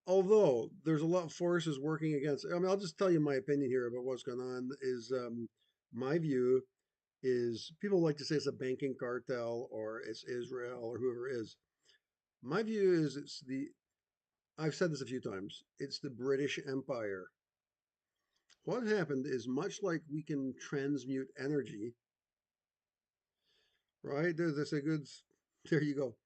Although there's a lot of forces working against. I mean, I'll just tell you my opinion here about what's going on. Is my view is people like to say it's a banking cartel or it's Israel or whoever it is. My view is it's the. I've said this a few times. It's the British Empire. What happened is much like we can transmute energy, right? There's a good. There you go.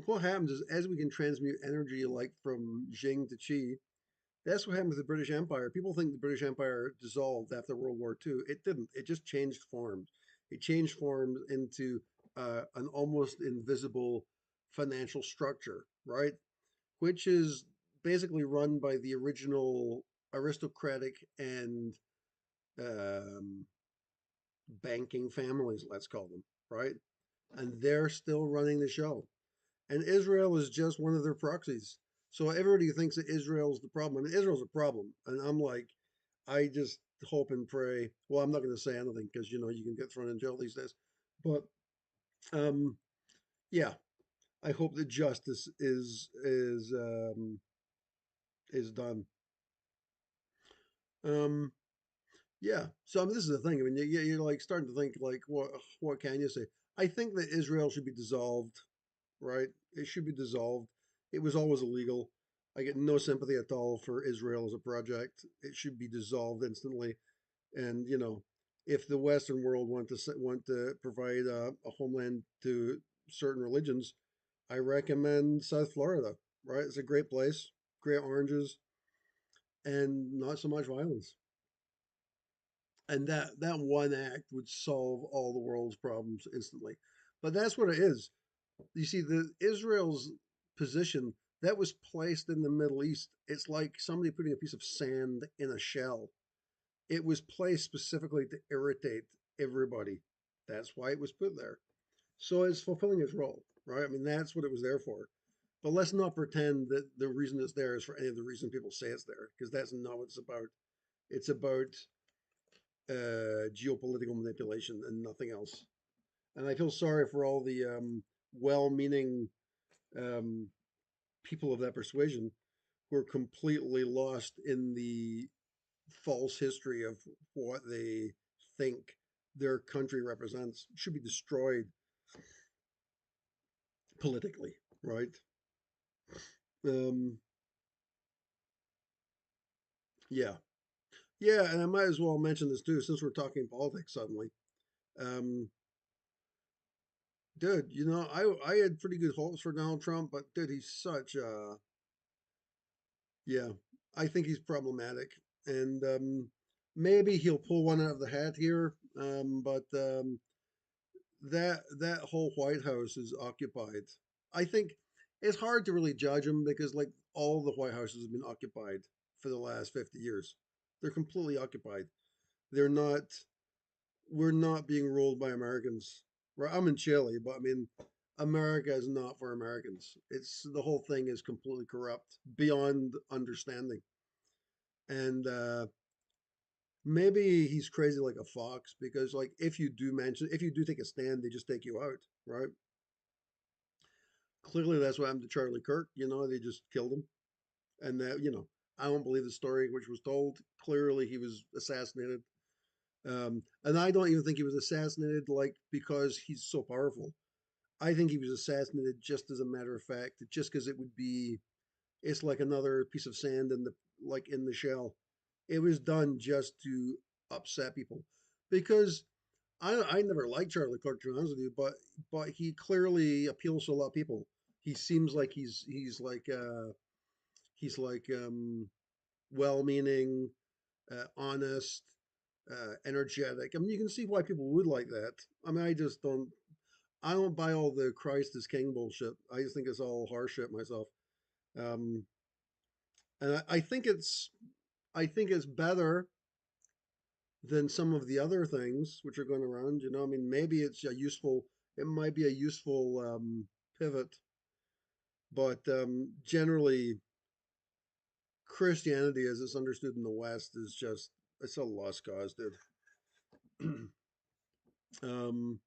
What happens is as we can transmute energy like from Jing to Qi, that's what happened with the British Empire. People think the British Empire dissolved after World War II. It didn't. It just changed forms. It changed forms into an almost invisible financial structure, right? Which is basically run by the original aristocratic and um, banking families, let's call them, right? And they're still running the show. And Israel is just one of their proxies. So everybody thinks that Israel's the problem. I mean, Israel's a problem. And I'm like, I just hope and pray. Well, I'm not going to say anything because, you can get thrown in jail these days. But um, yeah, I hope that justice is done. Um, yeah. So I mean, this is the thing. I mean, you're like starting to think like, what can you say? I think that Israel should be dissolved, right? It should be dissolved. It was always illegal. I get no sympathy at all for Israel as a project. It should be dissolved instantly. And if the Western world want to provide a homeland to certain religions, I recommend South Florida. Right, it's a great place, great oranges, and not so much violence. And that one act would solve all the world's problems instantly. But that's what it is. You see, the Israel's position that was placed in the Middle East. It's like somebody putting a piece of sand in a shell. It was placed specifically to irritate everybody. That's why it was put there. So it's fulfilling its role, right? I mean, that's what it was there for. But let's not pretend that the reason it's there is for any of the reason people say it's there, because that's not what it's about. It's about geopolitical manipulation and nothing else. And I feel sorry for all the well-meaning um, people of that persuasion who are completely lost in the false history of what they think their country represents. It should be destroyed politically, right? Um, yeah, yeah, and I might as well mention this too, since we're talking politics suddenly. Um, dude, I had pretty good hopes for Donald Trump, but dude, he's such a yeah. I think he's problematic, and maybe he'll pull one out of the hat here. But that whole White House is occupied. I think it's hard to really judge him because like all the White Houses have been occupied for the last 50 years. They're completely occupied. They're not we're not being ruled by Americans. Right? I'm in Chile, but I mean America is not for Americans. It's the whole thing is completely corrupt beyond understanding. And maybe he's crazy like a fox because like if you do take a stand, they just take you out, right? Clearly that's what happened to Charlie Kirk. They just killed him. And I don't believe the story which was told. Clearly he was assassinated. And I don't even think he was assassinated like because he's so powerful. I think he was assassinated just as a matter of fact, just because it's like another piece of sand in the shell. It was done just to upset people because I never liked Charlie Clark to be honest with you, but he clearly appeals to a lot of people. He seems like he's like well-meaning, honest, energetic. I mean, you can see why people would like that. I mean, I just don't. I don't buy all the Christ is King bullshit. I just think it's all horseshit myself. Um, and I think it's better than some of the other things which are going around. I mean, maybe it might be a useful pivot, but generally, Christianity, as it's understood in the West, is just it's a lost cause, dude. um,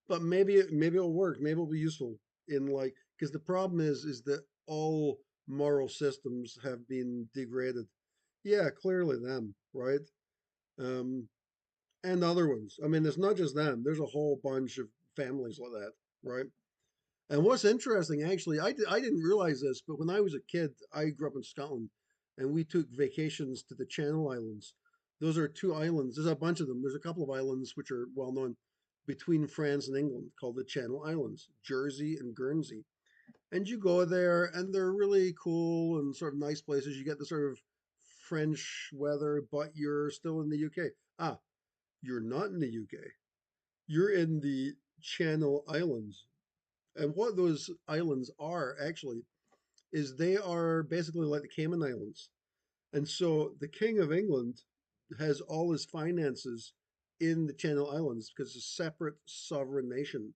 but maybe it'll work. Maybe it'll be useful in like because the problem is that all moral systems have been degraded. Yeah, clearly them, right? Um, and other ones. I mean, it's not just them. There's a whole bunch of families like that, right? And what's interesting, actually, I didn't realize this, but when I was a kid, I grew up in Scotland, and we took vacations to the Channel Islands. Those are two islands. There's a bunch of them. There's a couple of islands which are well known between France and England called the Channel Islands, Jersey and Guernsey. And you go there, and they're really cool and sort of nice places. You get the sort of French weather, but you're still in the UK. Ah, you're not in the UK. You're in the Channel Islands. And what those islands are actually is they are basically like the Cayman Islands. And so the King of England has all his finances in the Channel Islands because it's a separate sovereign nation,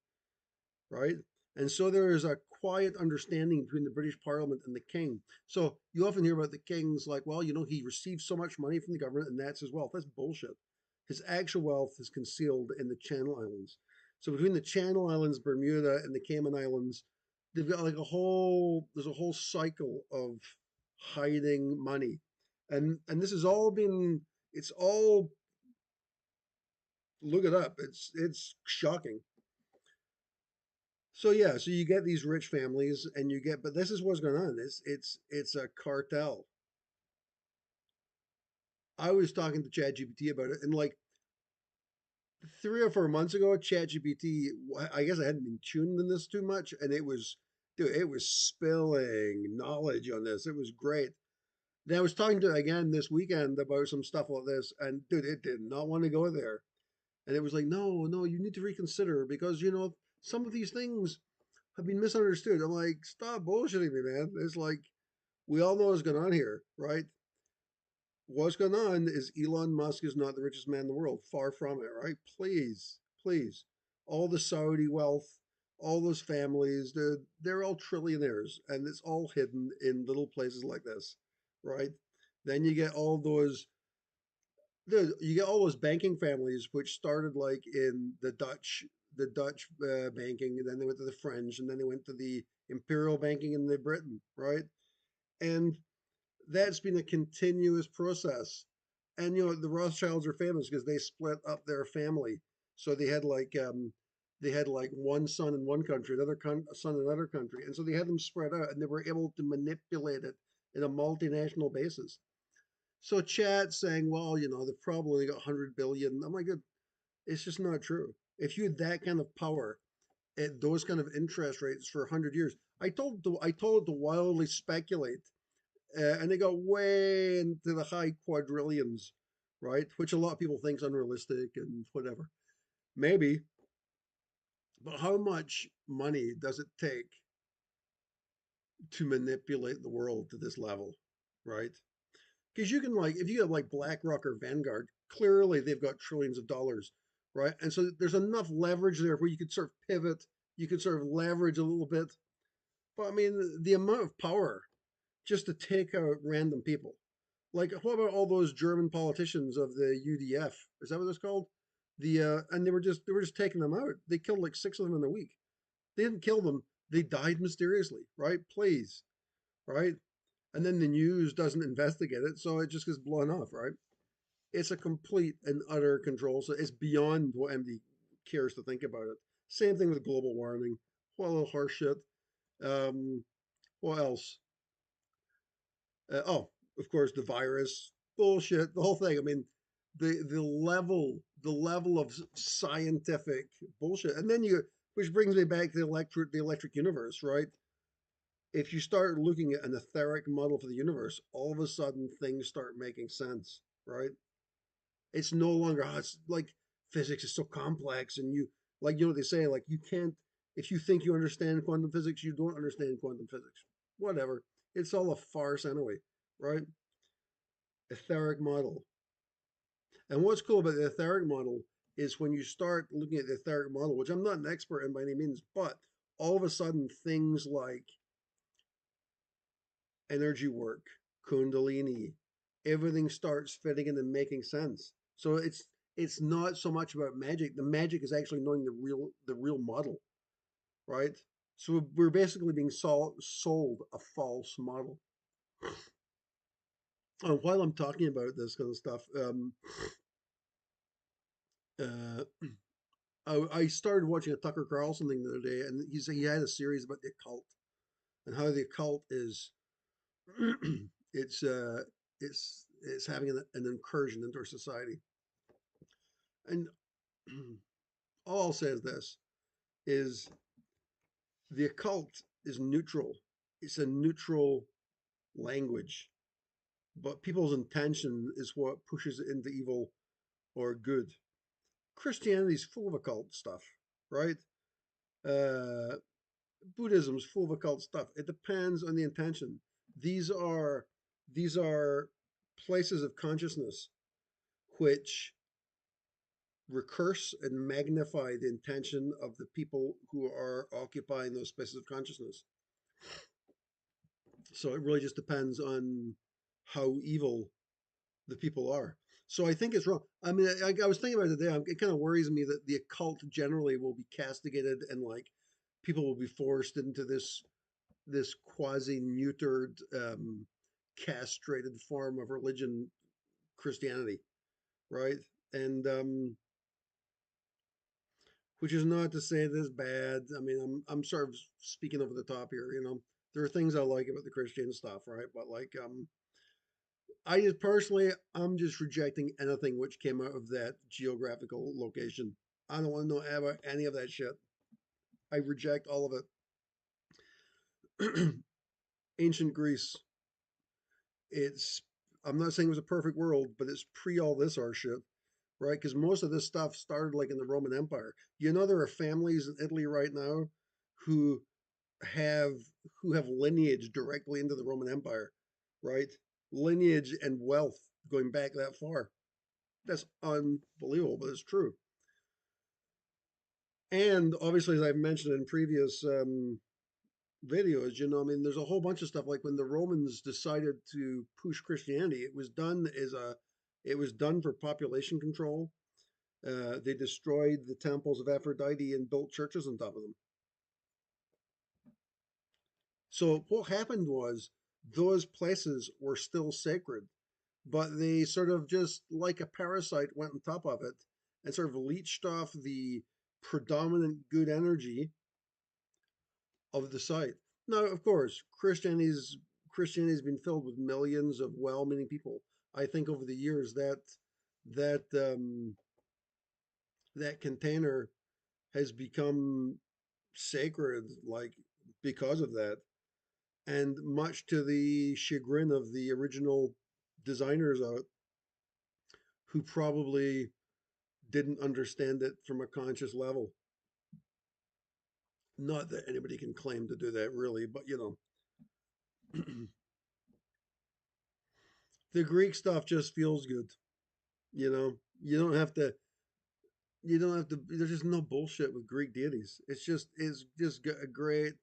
right? And so there is a quiet understanding between the British Parliament and the King. So you often hear about the King's like, well, he receives so much money from the government and that's his wealth. That's bullshit. His actual wealth is concealed in the Channel Islands. So between the Channel Islands, Bermuda, and the Cayman Islands, they've got like there's a whole cycle of hiding money. And this has all been, it's all, look it up. It's shocking. So yeah, so you get these rich families, and you get, but this is what's going on. It's a cartel. I was talking to ChatGPT about it, and like 3 or 4 months ago, ChatGPT, I guess I hadn't been tuned in this too much, and dude, it was spilling knowledge on this. It was great. Then I was talking to it again this weekend about some stuff like this, and dude, it did not want to go there. And it was like, no, no, you need to reconsider because some of these things have been misunderstood. I'm like, stop bullshitting me, man. It's like we all know what's going on here, right? What's going on is Elon Musk is not the richest man in the world. Far from it, right? Please, please. All the Saudi wealth, all those families, they're all trillionaires, and it's all hidden in little places like this, right? Then you get all those banking families which started like in the Dutch banking, and then they went to the French, and then they went to the imperial banking in the Britain, right? And that's been a continuous process. And the Rothschilds are famous because they split up their family. So they had like one son in one country, another son in another country, and so they had them spread out, and they were able to manipulate it in a multinational basis. So Chad saying, well, they've probably got 100 billion. I'm like, it's just not true. If you had that kind of power at those kind of interest rates for 100 years, I told to wildly speculate, and they go way into the high quadrillions, right? Which a lot of people think is unrealistic and whatever. Maybe, but how much money does it take to manipulate the world to this level, right? Because you can like if you have like BlackRock or Vanguard, clearly they've got trillions of dollars, right? And so there's enough leverage there where you could sort of pivot, you could sort of leverage a little bit. But I mean, the amount of power just to take out random people. Like, what about all those German politicians of the UDF? Is that what it's called? And they were just taking them out. They killed like 6 of them in a week. They didn't kill them. They died mysteriously, right? Please, right? And then the news doesn't investigate it, so it just gets blown off, right? It's a complete and utter control. So it's beyond what MD cares to think about it. Same thing with global warming. What a little horse shit. Um, what else? Oh, of course, the virus, bullshit, the whole thing. I mean, the level of scientific bullshit, and then which brings me back to the electric universe, right? If you start looking at an etheric model for the universe, all of a sudden things start making sense, right? It's no longer it's like physics is so complex, and what they say, like you can't if you think you understand quantum physics, you don't understand quantum physics. Whatever. It's all a farce anyway, right? Etheric model. And what's cool about the etheric model is when you start looking at the etheric model, which I'm not an expert in by any means, but all of a sudden things like energy work, Kundalini. Everything starts fitting in and making sense. So it's not so much about magic. The magic is actually knowing the real model, right? So we're basically being sold a false model. While I'm talking about this kind of stuff, uh, I started watching a Tucker Carlson thing the other day, and he had a series about the occult and how the occult is it's it's having an incursion into our society. And all I'll say is this: is the occult is neutral. It's a neutral language, but people's intention is what pushes it into evil or good. Christianity's full of occult stuff, right? Uh, Buddhism's full of occult stuff. It depends on the intention. These are these are places of consciousness which recurse and magnify the intention of the people who are occupying those spaces of consciousness. So it really just depends on how evil the people are. So I think it's wrong. I mean, I was thinking about it today. It kind of worries me that the occult generally will be castigated and like people will be forced into this quasi neutered, castrated form of religion, Christianity, right? And which is not to say this bad. I mean, I'm sort of speaking over the top here. There are things I like about the Christian stuff, right? But like, I just personally, I'm just rejecting anything which came out of that geographical location. I don't want to know about any of that shit. I reject all of it. Ancient Greece, it's, I'm not saying it was a perfect world, but it's pre all this our shit, right? Because most of this stuff started like in the Roman Empire. There are families in Italy right now who have who have lineage directly into the Roman Empire, right? Lineage and wealth going back that far. That's unbelievable, but it's true. And obviously, as I've mentioned in previous videos, I mean, there's a whole bunch of stuff like when the Romans decided to push Christianity, it was done for population control. They destroyed the temples of Aphrodite and built churches on top of them. So what happened was those places were still sacred, but they sort of just like a parasite went on top of it and sort of leached off the predominant good energy of the site. Now, of course, Christianity's been filled with millions of well-meaning people. I think over the years that that container has become sacred, like because of that, and much to the chagrin of the original designers of it, who probably didn't understand it from a conscious level. Not that anybody can claim to do that, really, but the Greek stuff just feels good. You know, you don't have to. You don't have to. There's just no bullshit with Greek deities. It's just got a great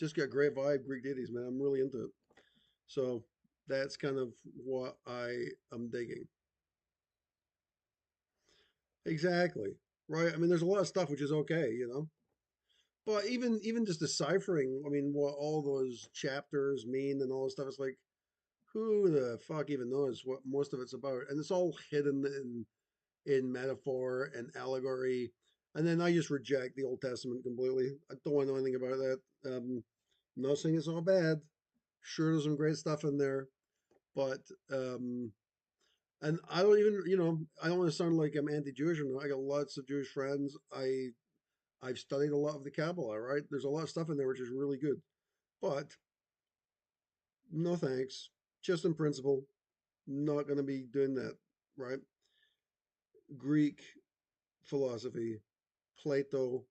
vibe. Greek deities, man. I'm really into it. So that's kind of what I am digging. Exactly. Right. I mean, there's a lot of stuff which is okay. But even just deciphering, I mean, what all those chapters mean and all this stuff, it's like, who the fuck even knows what most of it's about? And it's all hidden in metaphor and allegory. And then I just reject the Old Testament completely. I don't want to know anything about that. I'm not saying it's all bad. Sure, there's some great stuff in there, but and I don't even, I don't want to sound like I'm anti-Jewish. I got lots of Jewish friends. I've studied a lot of the Kabbalah. Right, there's a lot of stuff in there which is really good, but no thanks. Just in principle, not going to be doing that. Right, Greek philosophy, Plato,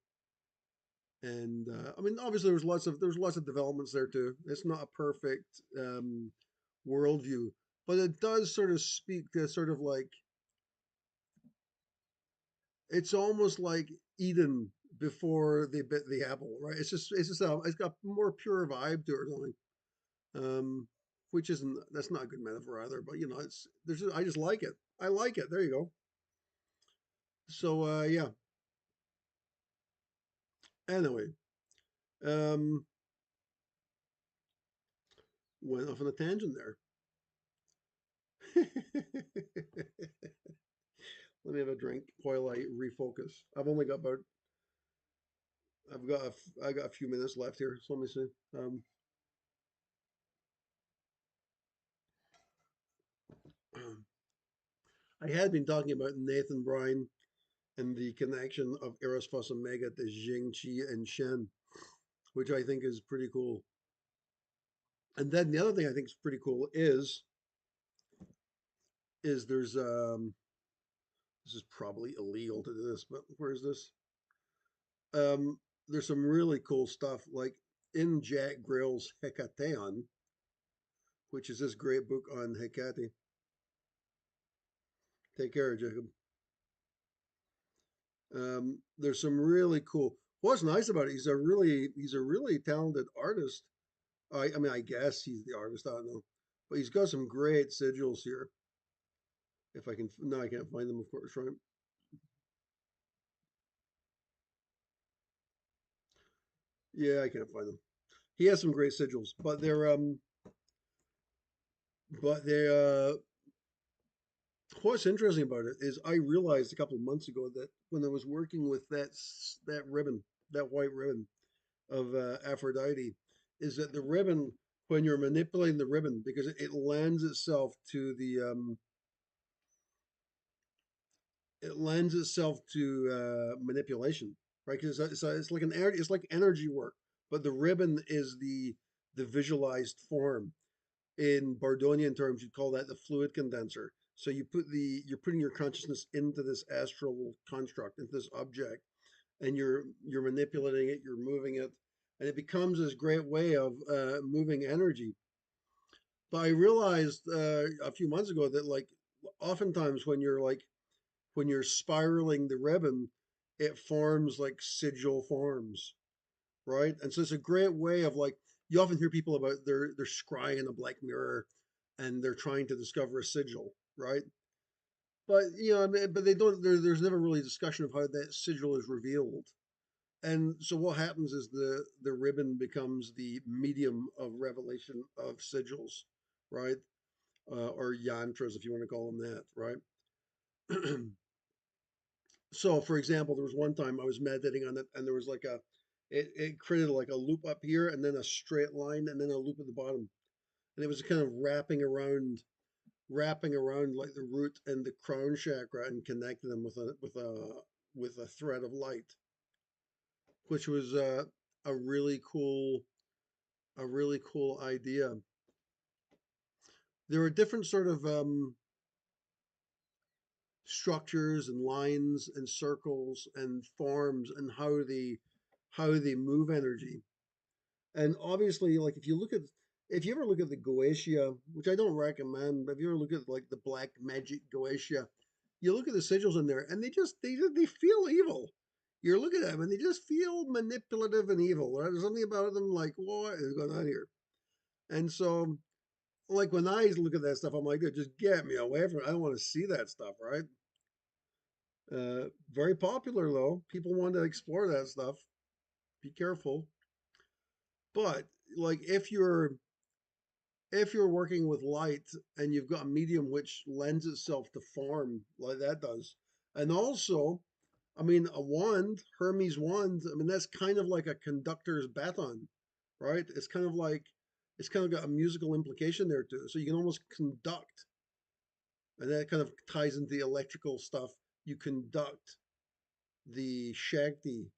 and I mean, obviously, there's lots of developments there too. It's not a perfect worldview, but it does sort of speak to sort of like it's almost like Eden before they bit the apple, right? It's got more pure vibe to it or something. um, which isn't that's not a good metaphor either. But you know, it's there's I just like it. I like it. There you go. So yeah. Anyway, um, went off on a tangent there. Let me have a drink while I refocus. I've only got about I got a few minutes left here, so let me see. I had been talking about Nathan Bryan and the connection of Eros Phos Omega to Jing, Qi, and Shen, which I think is pretty cool. And then the other thing I think is pretty cool is there's this is probably illegal to do this, but where is this? Um, there's some really cool stuff like in Jack Grill's Hecateon, which is this great book on Hecate. Take care, Jacob. There's some really cool. What's nice about it? He's a really talented artist. I mean, I guess he's the artist. I don't know, but he's got some great sigils here. If I can, no, I can't find them. Of course, right? Yeah, I can't find them. He has some great sigils, but they what's interesting about it is I realized a couple of months ago that when I was working with that ribbon, that white ribbon of Aphrodite, is that the ribbon when you're manipulating the ribbon because it lends itself to the it lends itself to manipulation, right? Because it's like it's like energy work, but the ribbon is the visualized form. In Bardonian terms, you'd call that the fluid condenser. So you're putting your consciousness into this astral construct, into this object, and you're manipulating it, you're moving it, and it becomes this great way of moving energy. But I realized a few months ago that like oftentimes when you're spiraling the ribbon, it forms like sigil forms, right? And so it's a great way of like you often hear people about they're scrying in a black mirror and they're trying to discover a sigil, right? But you know, I mean, but they don't. There's never really discussion of how that sigil is revealed. And so what happens is the ribbon becomes the medium of revelation of sigils, right? Or yantras, if you want to call them that, right? So, for example, there was one time I was meditating on it, and there was like it created like a loop up here, and then a straight line, and then a loop at the bottom, and it was kind of wrapping around like the root and the crown chakra, and connecting them with a thread of light, which was a a really cool idea. There are different sort of structures and lines and circles and forms and how they move energy. And obviously, like if you ever look at the Goetia, which I don't recommend, but if you ever look at like the black magic Goetia, you look at the sigils in there, and they feel evil. You're looking at them, and they just feel manipulative and evil. Right? There's something about them like what is going on here? And so, like when I look at that stuff, I'm like, dude, just get me away from it. I don't want to see that stuff, right? Very popular though. People want to explore that stuff. Be careful. But like if you're working with light and you've got a medium which lends itself to form like that does, and also, I mean, a wand, Hermes wand, I mean, that's kind of like a conductor's baton, right? It's kind of got a musical implication there too. So you can almost conduct, and that kind of ties into the electrical stuff. You conduct the Shakti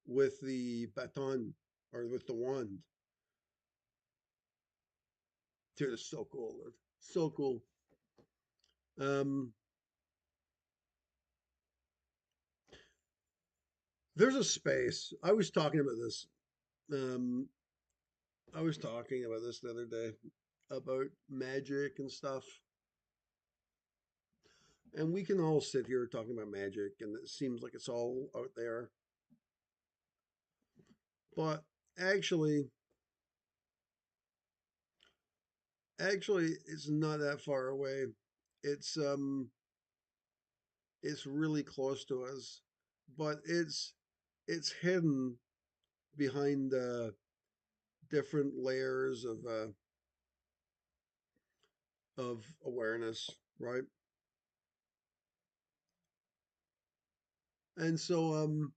with the baton or with the wand. Dude, it's so cool, dude. So cool. Um, there's a space. I was talking about this. Um, I was talking about this the other day about magic and stuff. And we can all sit here talking about magic, and it seems like it's all out there. But actually, Actually, it's not that far away. It's um it's really close to us, but it's hidden behind different layers of awareness, right? And so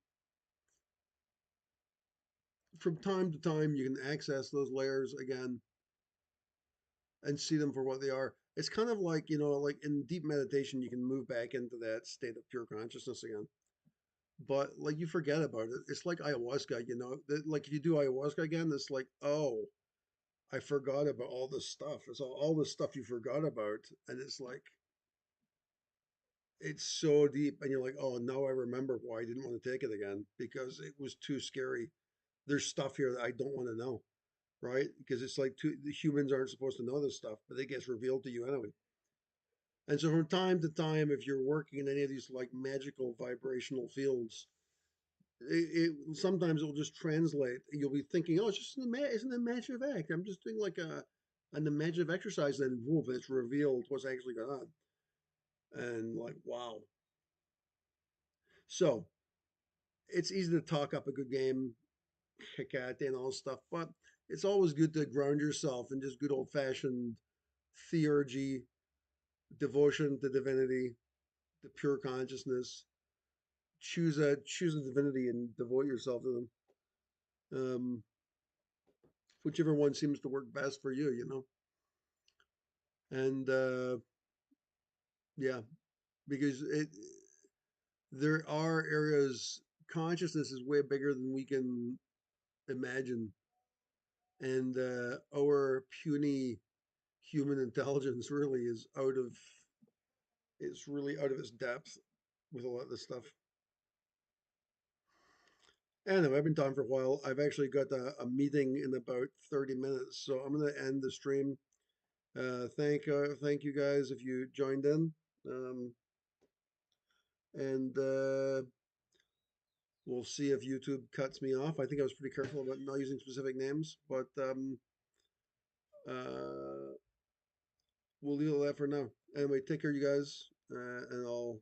from time to time you can access those layers again and see them for what they are. It's kind of like, like in deep meditation, you can move back into that state of pure consciousness again. But like you forget about it. It's like ayahuasca, like if you do ayahuasca again, it's like, oh, I forgot about all this stuff. It's all this stuff you forgot about. And it's like, it's so deep. And you're like, oh, now I remember why I didn't want to take it again because it was too scary. There's stuff here that I don't want to know, right? Because it's like the humans aren't supposed to know this stuff, but it gets revealed to you anyway. And so from time to time, if you're working in any of these like magical vibrational fields, it sometimes it will just translate. You'll be thinking, oh, it's an imaginative act. I'm just doing like an imaginative exercise, then woof, it's revealed what's actually going on. And like, wow. So it's easy to talk up a good game, Hecate and all stuff, but it's always good to ground yourself in just good old fashioned theurgy, devotion to divinity, to pure consciousness. Choose a divinity and devote yourself to them. Whichever one seems to work best for you. And yeah, because there are areas consciousness is way bigger than we can imagine, and our puny human intelligence really is it's really out of its depth with a lot of this stuff. Anyway, I've been talking for a while. I've actually got a meeting in about 30 minutes, so I'm going to end the stream. Thank you guys if you joined in, and we'll see if YouTube cuts me off. I think I was pretty careful about not using specific names, but uh, we'll leave it at that for now. Anyway, take care, you guys, and I'll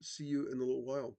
see you in a little while.